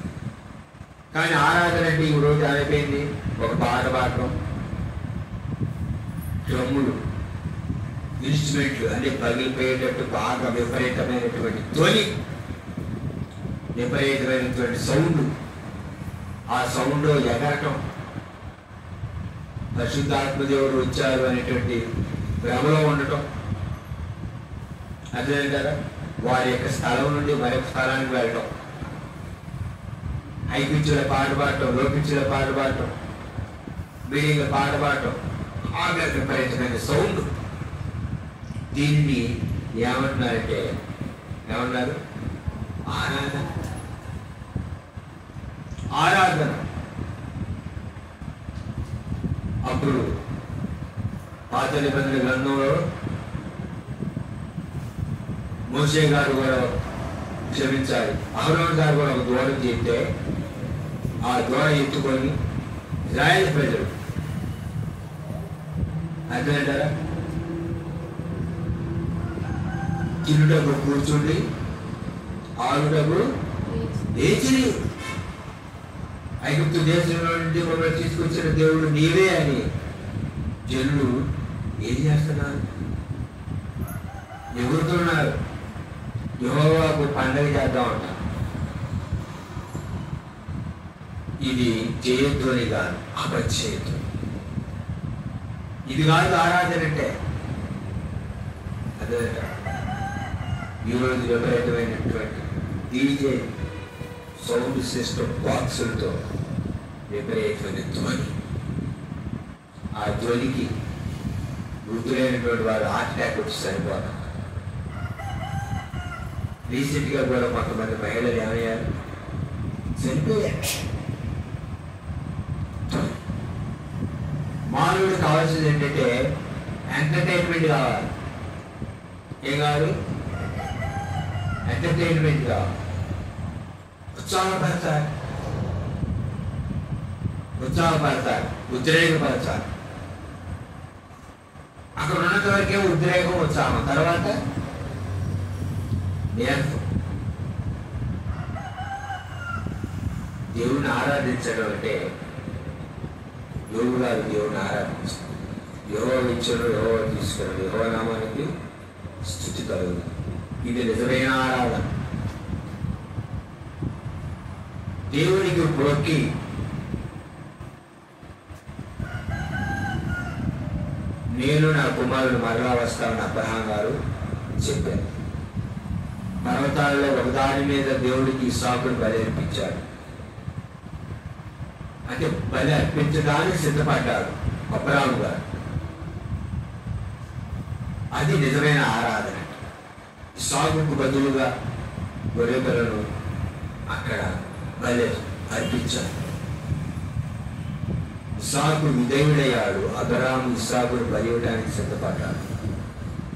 కానీ ఆరాధన అంటే ఈ రోజు అయిపోయింది, ఒక పాట పాడటం, డ్రమ్ములు, ఇన్స్ట్రుమెంట్లు అన్ని పగిలిపోయేటట్టు బాగా విపరీతమైనటువంటి ధ్వని, విపరీతమైనటువంటి సౌండ్, ఆ సౌండ్ ఎగరటం, పరిశుద్ధాత్మ దేవుడు వచ్చారు అనేటువంటి భ్రమలో ఉండటం. అదే కదా, వారి యొక్క స్థలం నుండి మరొక స్థలానికి వెళ్ళటం, హై పిచ్చుల పాట పాడటం, లో పిచ్చుల పాట పాడటం, బిల్డింగ్ల పాట పాడటం, బాగా విపరీతమైన సౌండ్. దీన్ని ఏమంటున్నారంటే, ఏమన్నారు? ఆరాధన. ఆరాధన. అప్పుడు పాత నిబంధన గ్రంథంలో మోషే గారు కూడా క్షమించాలి, అహరోను గారు కూడా ఒక దూడ చేస్తే ఆ దూడ ఎత్తుకొని ఇశ్రాయేలు ప్రజలు అర్థమంటారా తినుటకు కూర్చుండి ఆడుటకు లేచి, ఐగుప్తు దేశంలో నుండి మమ్మల్ని తీసుకొచ్చిన దేవుడు నీవే అని జనులు ఏం చేస్తున్నారు? ఎగురుతున్నారు. యెహోవాకు పండగ చేద్దామంట. ఇది చేయొద్దుని కాదు, అపచేయద్దు. ఇది కాదు ఆరాధన అంటే. అదే ఈరోజు విపరీతమైనటువంటి డీజే సౌండ్ సిస్టమ్ బాక్సులతో విపరీతమైన ధ్వని, ఆ ధ్వనికి వృద్ధులైనటువంటి వారు హార్ట్ అటాక్ వచ్చి చనిపోతారు. రీసెంట్గా కూడా కొంతమంది మహిళలు ఏమయ్యారు? చనిపోయారు. మానవుడికి కావాల్సింది ఏంటంటే ఎంటర్టైన్మెంట్ కావాలి. ఏం కావాలి? ఎంటర్టైన్మెంట్ కావాలి. ఉత్సాహపడతారు, ఉద్రేకపరచాలి. అక్కడ ఉన్నంత వరకే ఉద్రేకం, ఉత్సాహం, తర్వాత నేర్పం. దేవుని ఆరాధించడం అంటే యోగు గారు దేవుని ఆరాధించారు. యెహోవా ఇచ్చాడు, యెహోవా తీసుకున్నాడు, యెహోవా నామానికి స్తుతి కలుగును. ఇది నిజమైన ఆరాధన. దేవునికి మొక్కి నేను నా కుమారుడు మరలా వస్తానని అబ్రహాం గారు చెప్పారు. పర్వతాల్లో ఒకదాని మీద దేవుడికి ఇస్సాకును బలి అర్పించాడు. అంటే బలి అర్పించడానికి సిద్ధపడ్డాడు అబ్రహాం గారు. అది నిజమైన ఆరాధన. ఇస్సాకుకు బదులుగా గొర్రె పిల్లను అక్కడ బలి అర్పించాడు. ఇస్సాకు విధేయుడయ్యాడు. అబ్రహాం ఇస్సాకును బలి ఇవ్వడానికి సిద్ధపడ్డాడు.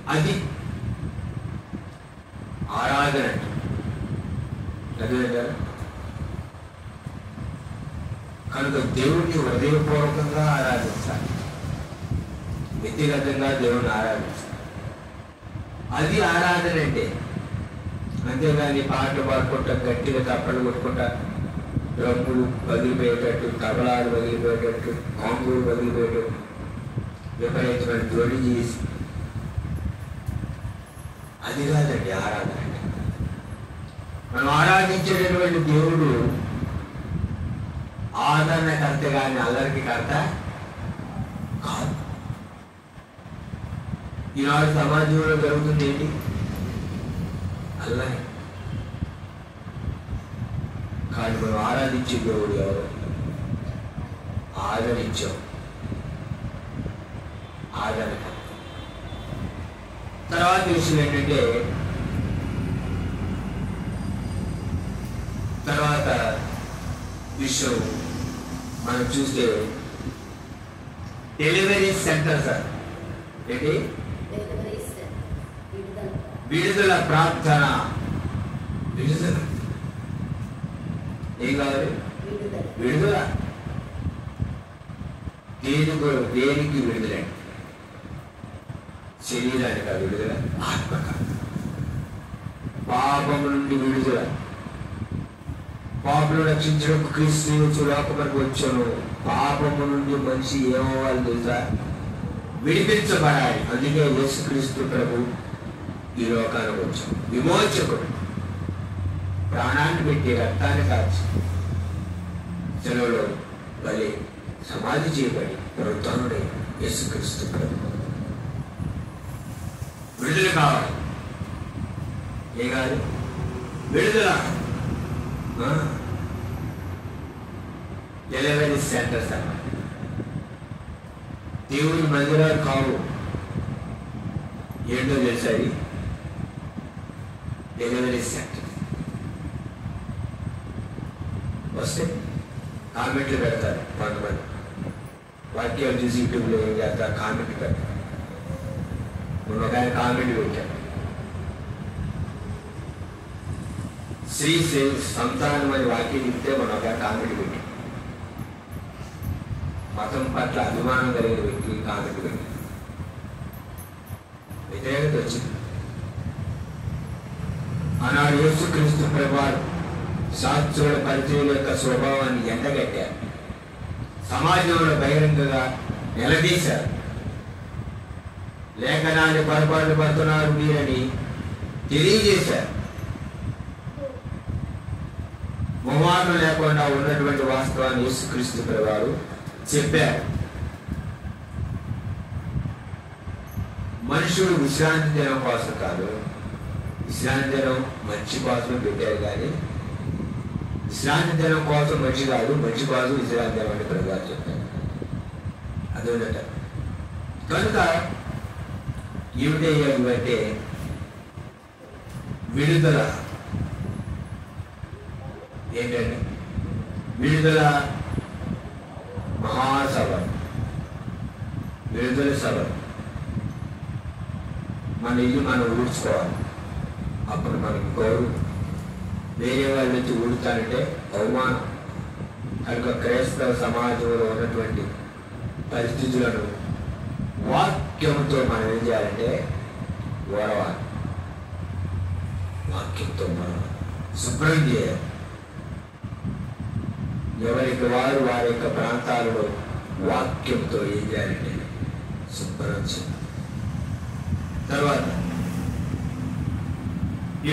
అది ఆరాధన. అర్థమైందా? కనుక దేవుడిని హృదయపూర్వకంగా ఆరాధించాలి, వ్యక్తిగతంగా దేవుని ఆరాధించాలి. అది ఆరాధన అంటే. అంతేగాని పాటలు పాడుకుంటా, గట్టిగా తప్పలు కొట్టుకుంటా, డ్రమ్ములు పగిలిపోయేటట్టు, తబలాలు పగిలిపోయేటట్టు, కాంగులు పగిలిపోయేటట్టు విపరీతమైన ధ్వని చేసి, అది కాదండి ఆరాధన అంటే. మనం ఆరాధించేటటువంటి దేవుడు ఆదరణకర్త కానీ అల్లరికి కర్త కాదు. ఈనాడు సమాజంలో జరుగుతుంది ఏంటి? అల్లరి. కానీ మనం ఆరాధించే దేవుడు ఎవరు? ఆదరించాం, ఆదరణ. తర్వాత విషయం ఏంటంటే, తర్వాత విషయం మనం చూస్తే డెలివరీ సెంటర్ సార్ ఏంటి? విడుదల ప్రార్థన. విడుదల ఏం కావాలి? విడుదల. దేనికి విడుదల? శరీరానికి విడుదల, ఆత్మక. పాపము నుండి విడుదల. పాపను రక్షించడం క్రీస్తు లోకమునకు వచ్చాను. పాపము నుండి మనిషి ఏమవ్వాలి తెలుసా? విడిపించబడాలి. అందుకే యేసుక్రీస్తు ప్రభు ఈ లోకానికి వచ్చాడు. విమోచకుడు. ప్రాణాన్ని పెట్టి రక్తాన్ని కాచి సెలవులో బలి సమాధి చేయబడి పునరుత్థానుడై యేసుక్రీస్తు ప్రభు. విడుదల కావాలి. ఏ కాదు? విడుదల. డెలివరీ సెంటర్స్ అన్నమాట. దేవుని మందిరాలు కావు. ఏంటో తెలుసాయి? Delivery centre. వస్తే కామెంట్లు పెడతారు కొంతమంది. వాక్యాలు చూసి యూట్యూబ్లో ఏం చేస్తారు? కామెంట్లు పెడతారు. మొన్న ఒక ఆయన కామెంట్ పెట్టారు, శ్రీ సంతానం అని వాక్యం చెప్తే మొన్న ఒక కామెంట్ పెట్టి, మతం పట్ల అభిమానం కలిగిన వ్యక్తి కామెంట్ పెట్టి వ్యతిరేకత వచ్చింది. ఆనాడు యేసుక్రీస్తు ప్రభువారు శాస్త్రుల పరిచయం యొక్క స్వభావాన్ని ఎండగట్టారు. సమాజంలో బహిరంగంగా నిలదీశారు. లేఖనాన్ని పొరపాటు పడుతున్నారు మీరని తెలియజేశారు. మొహమాటం లేకుండా ఉన్నటువంటి వాస్తవాన్ని యేసుక్రీస్తు ప్రభువారు చెప్పారు. మనుషుడు విశ్రాంతి దినం కోసం కాదు, విశ్రాంతి దినం మంచి కోసం పెట్టారు. కానీ విశ్రాంతి దినం కోసం మంచి కాదు, మంచి కోసం విశ్రాంతి దినం అని ప్రభువారు చెప్పారు. అదొదట. కనుక ఏమిటంటే విడుదల. ఏంటంటే విడుదల మహాసభ, విడుదల సభ. మన ఇల్లు మనం ఊడ్చుకోవాలి. అప్పుడు మనకి గౌరవం. వేరే వాళ్ళ నుంచి ఊడుతానంటే అవమానం. కనుక క్రైస్తవ సమాజంలో ఉన్నటువంటి పరిస్థితులను వాక్య వాక్యంతో మనం ఏం చేయాలంటే ఓడవాలి. వాక్యంతో మనం శుభ్రం చేయాలి. ఎవరికి వారు వారి యొక్క ప్రాంతాలలో వాక్యంతో ఏం చేయాలంటే శుభ్రం చేయాలి. తర్వాత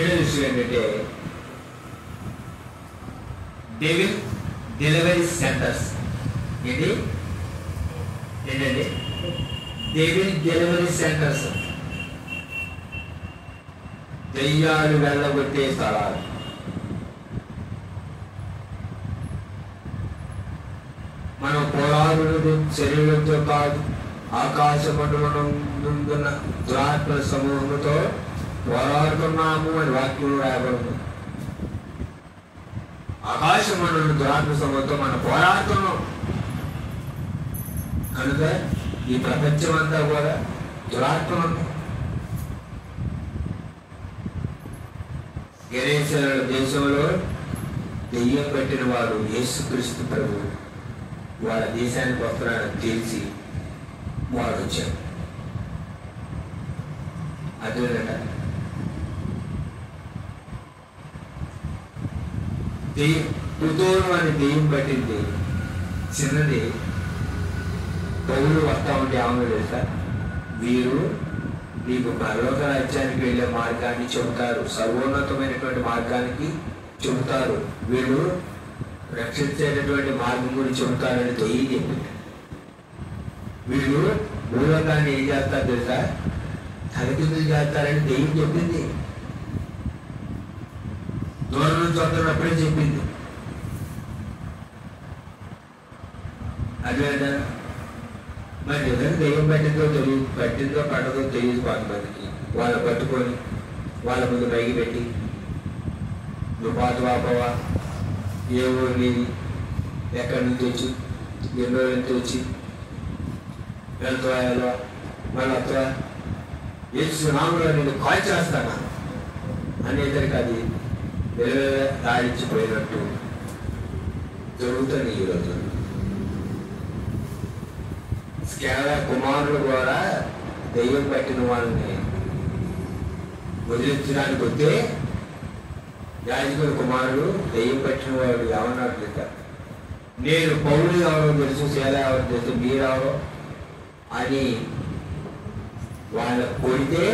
ఏడో విషయం ఏంటంటే డెవిల్ డెలివరీ సెంటర్స్. ఏంటండి డెవిల్ డెలివరీ సెంటర్స్, దెయ్యాలు వెళ్ళగొట్టే స్థలాలు. మనం పోరాడుడు శరీరంతో కాదు, ఆకాశ మండలందున్న దురాత్మ సమూహంతో పోరాడుతున్నాము అని వాక్యం రాయబడింది. ఆకాశ మండలం దురాత్మ సమూహంతో మనం పోరాడుతున్నాం కనుక ఈ ప్రపంచం అంతా కూడా దురాత్మ. గెరేసల దేశంలో దెయ్యం పెట్టిన వాడు యేసుక్రీస్తు ప్రభువు వాళ్ళ దేశానికి వస్తున్నాడని తెలిసి వాడు వచ్చాడు. అదేనట దెయ్యం పుతోను అని దెయ్యం పట్టింది చిన్నది. పౌలు వస్తా ఉంటే ఆమె తెలుసా, వీరు నీకు పరలోక రాజ్యానికి వెళ్ళే మార్గాన్ని చెబుతారు, సర్వోన్నతమైనటువంటి మార్గానికి చెబుతారు, వీళ్ళు రక్షించేటటువంటి మార్గం గురించి చెబుతారని దెయ్యం చెప్పింది. వీళ్ళు భూలోకాన్ని ఏం చేస్తారు తెలుసా, తలకిందులు చేస్తారని దెయ్యం చెప్పింది. దూరం నుంచి వస్తున్నప్పుడే చెప్పింది. అదే మరి నిజంగా దెయ్యం పట్టిందో పట్టదో తెలియదు కొంతమందికి. వాళ్ళు పట్టుకొని వాళ్ళ ముందు పైకి పెట్టి నువ్వు పాతవాపవా, ఏ ఊరు నీది, ఎక్కడి నుంచి వచ్చి, ఎన్నో నుంచి వచ్చి, వెళ్తావా మళ్ళీ వస్తావా, ఏసు నామంలో నేను కాల్ చేస్తానా అనేసరికి అది దాడిచ్చిపోయినట్టు జరుగుతుంది ఈరోజు. కేవలం కుమారులు కూడా దెయ్యం పట్టిన వాళ్ళని వదిలించడానికి వస్తే యాజకుల కుమారుడు దెయ్యం పట్టిన వాడు ఏమన్నట్లుగా, నేను పౌలు ఎవరో తెలుసు, సేల ఎవరో తెలుసు, మీరెవరో అని వాళ్ళ కొడితే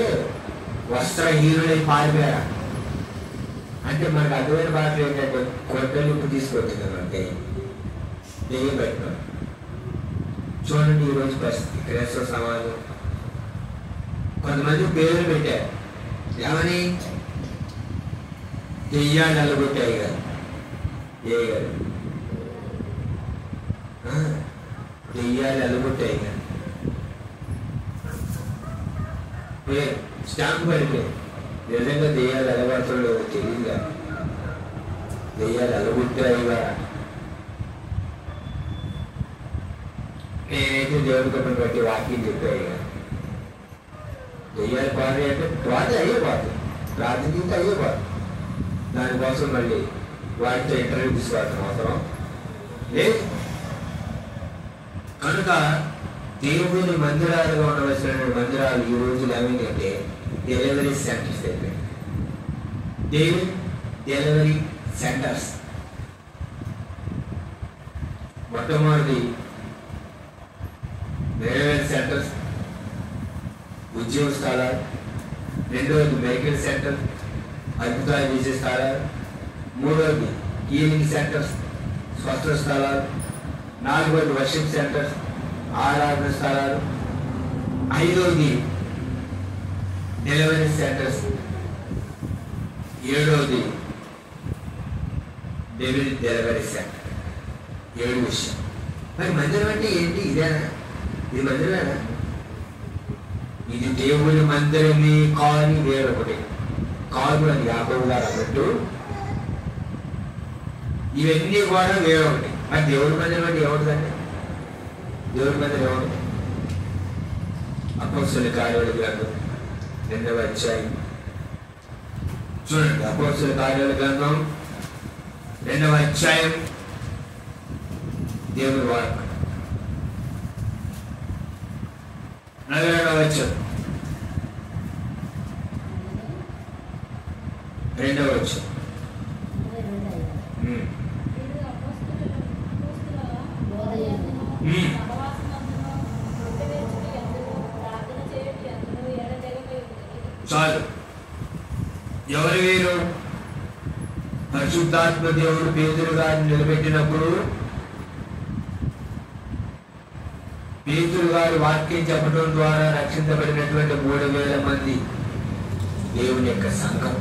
వస్త్రహీనులై పారిపోయారా. అంటే మనకు అర్థమైన భాషలు ఏంటంటే కొట్టలు ఇప్పుడు తీసుకొచ్చింది అంటే దెయ్యం పట్టిన. చూడండి ఈరోజు పరిస్థితి క్రైస్తవ సమాజం. కొంతమంది పేర్లు పెట్టారు, ఏమని దెయ్యాలు అల్లగొట్టాయి కదా, ఏ గారు దెయ్యాలు అల్లగొట్టాయి కదా, స్టాంప్ పడితే నిజంగా దెయ్యాలు అలగొట్టడం తెలియదు కదా, దెయ్యాలు అల్లగొట్టాయిగా. నేనైతే దేవుడి కప్పని బట్టి వాక్యం చెప్పాయి కదా, దెయ్యాలు పాడు అంటే పాత అయ్యేపోతుంది, ప్రాతినిధ్యం అయ్యేపోతుంది. దానికోసం మళ్ళీ వాటితో ఇంటర్వ్యూ తీసుకోవాల్సిన అవసరం లేదు. కనుక దేవుని మందిరాలుగా ఉండవలసిన మందిరాలు ఈ రోజులు ఏమైందంటే డెలివరీ సెంటర్స్ అయిపోయాయి. దేవుని డెలివరీ సెంటర్స్. మొట్టమొదటి డెలివరీ సెంటర్స్ ఉద్యోగ స్థలాలు, రెండవది మెడికల్ సెంటర్ అద్భుతాలు చేసే స్థలాలు, మూడవది హీలింగ్ సెంటర్స్ స్వస్థ స్థలాలు, నాలుగవది వర్షిప్ సెంటర్స్ ఆరాధన స్థలాలు, ఐదవది డెలివరీ సెంటర్స్, ఏడవది డెలివరీ సెంటర్. 7 విషయం. మరి మందిరం అంటే ఏంటి? ఇదేనా? ఇది మందిరమేనా? ఇది దేవుని మందిరమే కాని వేరొకటి కాదు అని యాకోబు గారు అన్నట్టు ఇవన్నీ కూడా వేరొకటి. మరి దేవుడి మందిరం అంటే ఏమిటిదండి? దేవుడి మందిరం ఏమిటి? అపోస్తలుల కార్యాల గ్రంథం 2వ అధ్యాయం చూడండి. అపోస్తలుల కార్యాల గ్రంథం 2వ అధ్యాయం దేవుని వాక్యం 42వ వచనం, 2వ వచనం. చాలు. ఎవరు వీరు? పరిశుద్ధాత్మ దేవుడు పేతురు గారిని నిలబెట్టినప్పుడు పేతురు గారు వాక్యం చెప్పడం ద్వారా రక్షించబడినటువంటి 3,000 మంది దేవుని యొక్క సంఘం.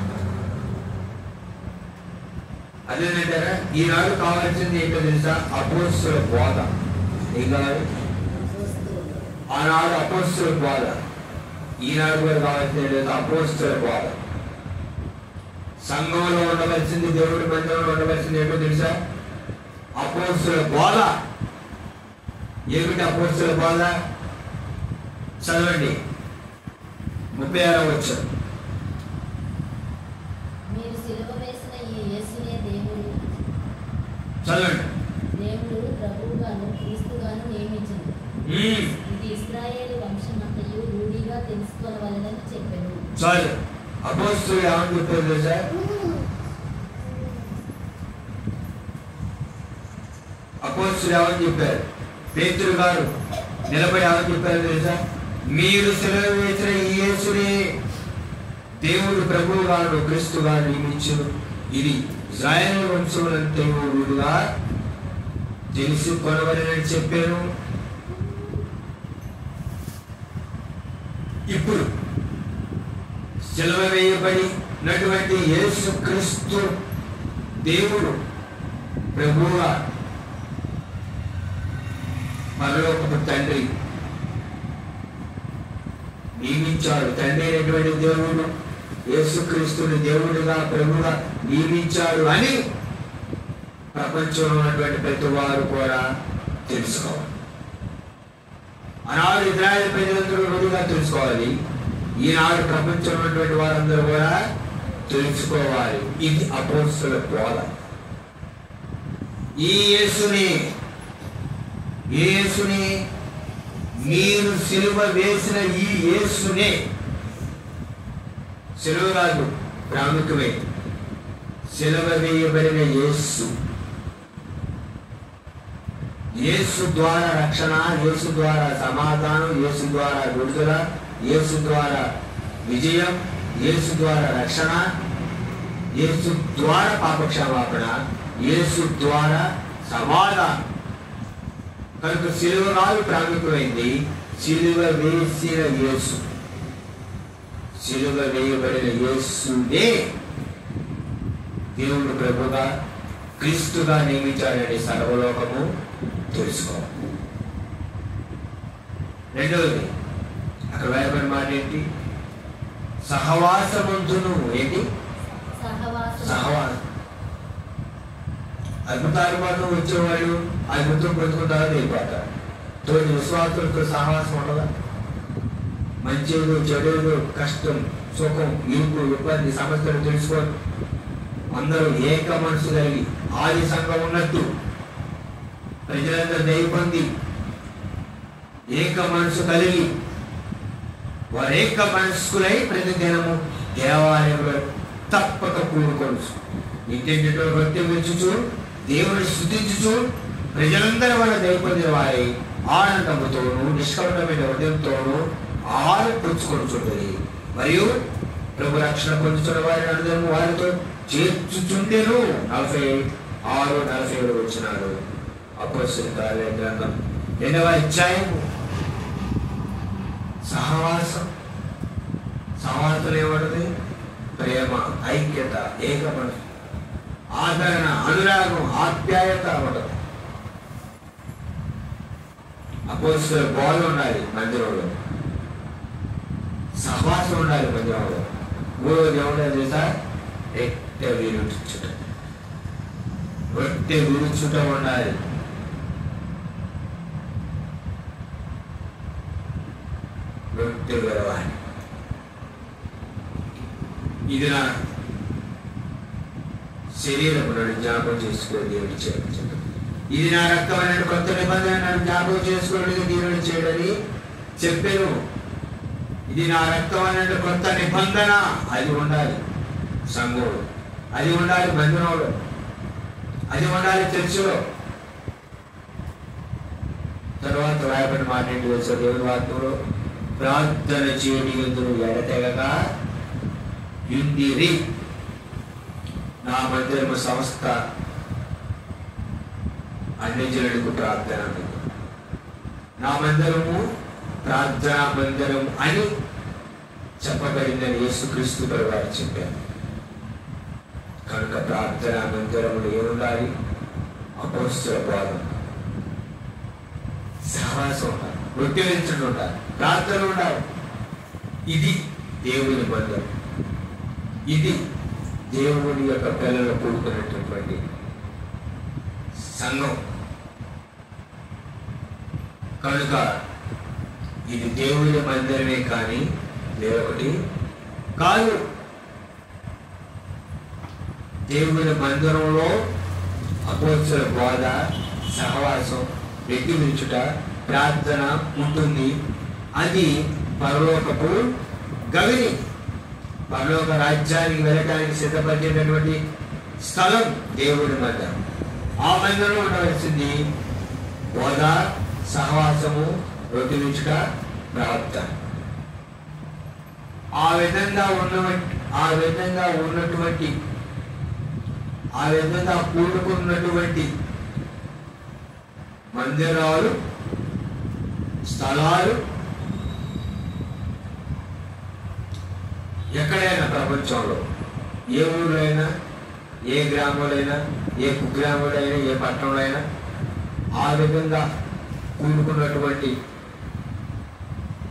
అదేంటారా? ఈనాడు కావాల్సింది ఏంటో తెలుసా? అపోస్తుల బోధ. ఏం కావాలి? ఆనాడు అపోస్తుల బోధ. ఈనాడు కూడా కావాల్సింది అపోస్తుల బోధ. సంఘంలో ఉండవలసింది, దేవుడి మందిరంలో ఉండవలసింది ఏంటో తెలుసా? అపోస్తుల బోధ. ఏమిటి అపోస్తుల బోధ? చదవండి, 36వ వచనం. మీరు సిలువ వేసిన ఈ యేసునే దేవుడు ప్రభువుగాను క్రీస్తుగాను నియమించింది. ఇది ఇశ్రాయేలు వంశమంతయు రూఢిగా తెలుసుకోవాలని చెప్పాను. చాలు. అపోస్తులు ఏమని చెప్పారు తెలుసా? అపోస్తులు ఏమని చెప్పారు? పేతురు గారు నిలబడి ఏమని చెప్పారు తెలుసా? మీరు సిలువ వేసిన ఈ యేసునే దేవుడు ప్రభువు గారు క్రీస్తు గారు నియమించును. ఇది ఇశ్రాయేలు వంశములంతయు రూఢిగా తెలుసుకొనవలెనని చెప్పాను. ఇప్పుడు సిలువ వేయబడినటువంటి యేసు క్రీస్తు దేవుడు ప్రభువుగా పరలోకపు తండ్రి నియమించాడు. తండ్రి అయినటువంటి దేవుడు యేసుక్రీస్తుని దేవుడిగా ప్రభువుగా నియమించాడు అని ప్రపంచంలో ఉన్నటువంటి ప్రతి వారు కూడా తెలుసుకోవాలి. ఆనాడు ఇశ్రాయేలు ప్రజలందరూ రూఢిగా తెలుసుకోవాలి. ఈనాడు ప్రపంచంలో ఉన్నటువంటి వారందరూ కూడా తెలుసుకోవాలి. ఇది అపోస్తుల బోధ. ఈ యేసుని మీరు సిలువ వేసిన ఈ యేసునే, సిలువ కాదు ప్రాముఖ్యమే, సిలువ వేయబడిన యేసు. యేసు ద్వారా రక్షణ, యేసు ద్వారా సమాధానం, యేసు ద్వారా విడుదల, యేసు ద్వారా విజయం, యేసు ద్వారా రక్షణ, యేసు ద్వారా పాపక్షమాపణ, యేసు ద్వారా సమాధానం. కనుక సిలువ కాదు ప్రాముఖ్యమైంది, సిలువ వేసిన యేసు. సిలువ వేయబడిన యేసునే దేవుడు ప్రభుగా క్రీస్తుగా నియమించాడని సర్వలోకము తెలుసుకోవాలి. రెండవది అక్కడ వేయబడిన మాట ఏంటి? సహవాసమంతును. ఏంటి? సహవాసం. అద్భుతాలు వాళ్ళు వచ్చేవాళ్ళు అద్భుతం బ్రతుకుంటారో వెళ్ళిపోతారు. తోటి విశ్వాసులతో సహవాసం ఉండదా? మంచిలు, చెడులు, కష్టం, సుఖం, ఇరుకు, ఇబ్బంది, సమస్యలు తెలుసుకోవాలి. అందరూ ఏక మనసు కలిగి ఆది సంఘం ఉన్నట్టు ప్రజలందరూ దయ పొంది ఏక మనసు కలిగి వారు ఏక మనస్కులై ప్రతి దినము దేవాలయంలో తప్పక కూడుకోవచ్చు. ఇంటింటిలో భక్తి పెంచుచు దేవుని స్తుతించుచు ప్రజలందరూ వాళ్ళ దయ పొందిన వారి ఆనందముతోనూ నిష్కపటమైన హృదయంతోనూ ఆహారం పుచ్చుకొనుచుంటుంది. మరియు ప్రభు రక్షణ పొందుతున్న వారిని అనుదినము వారితో చేర్చుచుండెను. 46-47 వచనాలు అపోస్తలుల కార్యాల గ్రంథం 2వ అధ్యాయము. సహవాసం. సహవాసం ఏమంటది? ప్రేమ, ఐక్యత, ఏక మనసు, ఆదరణ, అనురాగం, ఆప్యాయత ఉండదు. అపోస్తలుల బోధ ఉండాలి మందిరంలో, సహవాసం ఉండాలి మందిరంలో. మూడవది ఏముండాలి తెలుసా? రొట్టె విరుచుట. రొట్టె విరుచుట ఉండాలి. రొట్టె విరవాలి. ఇది నా శరీరం నన్ను జ్ఞాపకం చేసుకోవాలి దేవుడి చేయడం. ఇది నా రక్తమైన కొత్త నిబంధన నన్ను జ్ఞాపకం చేసుకోవడానికి దేవుడి చేయడని చెప్పాను. ఇది నా రక్తం అనే కొత్త నిబంధన. అది ఉండాలి సంఘంలో, అది ఉండాలి మందిరంలో, అది ఉండాలి చర్చిలో. తర్వాత రాయబడిన మాట ఏంటి తెలుసా? దేవుని వాక్యంలో ప్రార్థన చేయని ఎందుకు ఎడతెగగా ఇందిరి. నా మందిరము సంస్థ అన్ని జనులకు ప్రార్థన. నా మందిరము ప్రార్థనా మందిరం అని చెప్పబడిందని యేసుక్రీస్తు వారు చెప్పారు. కనుక ప్రార్థనా మందిరములు ఏముండాలి? అపోస్తలుల బోధ, సహవాసం ఉండాలి, వృత్తించడం ఉండాలి, ప్రార్థన ఉండాలి. ఇది దేవుని మందిరం, ఇది దేవుని యొక్క పిల్లలు కూడుకున్నటువంటి సంఘం. కనుక ఇది దేవుని మందిరమే కానీ వేరొకటి కాదు. దేవుని మందిరంలో అపోస్తలుల బోధ, సహవాసం, వ్యక్తించుట, ప్రార్థన ఉంటుంది. అది పరలోకపు గవిని, పరలోక రాజ్యానికి వెళ్ళడానికి సిద్ధపడినటువంటి స్థలం దేవుని మందిరం. ఆ మందిరంలో ఉండవలసింది బోధ, సహవాసము, వ్యక్తించుట, ప్రార్థన. ఆ విధంగా కూడుకున్నటువంటి మందిరాలు, స్థలాలు ఎక్కడైనా ప్రపంచంలో, ఏ ఊళ్ళో అయినా, ఏ గ్రామంలో, ఏ కుగ్రామంలో, ఏ పట్టణంలో అయినా ఆ విధంగా కూడుకున్నటువంటి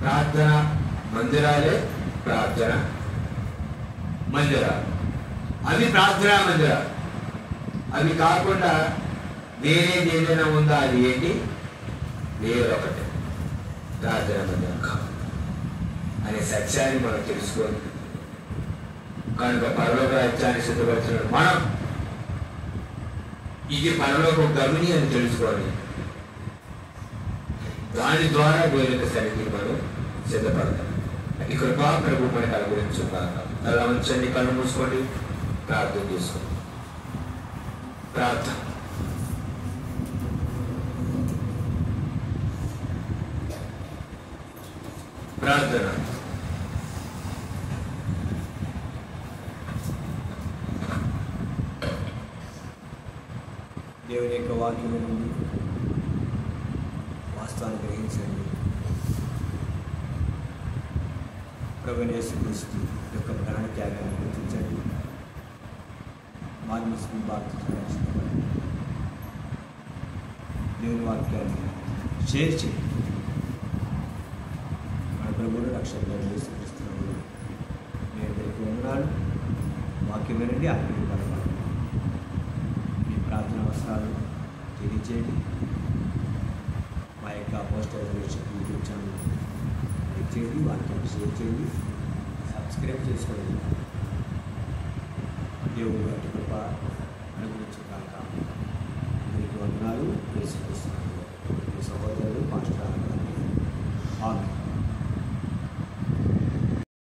ప్రార్థన మందిరాలే ప్రార్థన మందిరాలు. అవి ప్రార్థనా మందిరాలు. అవి కాకుండా వేరేది ఏదైనా ఉందా? అది ఏంటి? వేరొకటి ప్రార్థనా మందిరం కాదు అనే సత్యాన్ని మనం తెలుసుకోవాలి. కనుక పరలోక రాజ్యాన్ని సిద్ధపరిచిన మనం ఇది పరలోక గమని అని తెలుసుకోవాలి. దాని ద్వారా వేరొక సరికి మనం సిద్ధపడతాం. ఈ కృపా ప్రభు మనకు అనుగ్రహించుగాక. అలా ఉంచండి, కళ్ళు మూసుకోండి, ప్రార్థన చేసుకోండి. ప్రార్థన. ప్రార్థన. దేవుని యొక్క వాక్యం నుండి వాస్తవాన్ని గ్రహించండి. ప్రభువైన యేసుక్రీస్తు యొక్క ప్రాణ త్యాగాన్ని గుర్తించండి. మార్మస్కు బాప్తిస్మం దేవుని వాక్యాన్ని షేర్ చేయండి. మన ప్రభువును రక్షకుడైన యేసుక్రీస్తును నేను దగ్గర ఉన్నాను. వాక్యం వినండి, ఆశీర్వదించబడండి. మీ ప్రార్థన అవసరాలు తెలియజేయండి. మా యొక్క పోస్టర్ యూట్యూబ్ ఛానల్ లైక్ చేయండి, వాక్యాన్ని షేర్ చేయండి, సబ్స్క్రైబ్ చేసుకోండి. దేవుని వాటి కృప అనుగ్రహించుగాక. మీకు వందనాలు. యేసుక్రీస్తు సహోదరుడు పాస్టర్ ఆమె.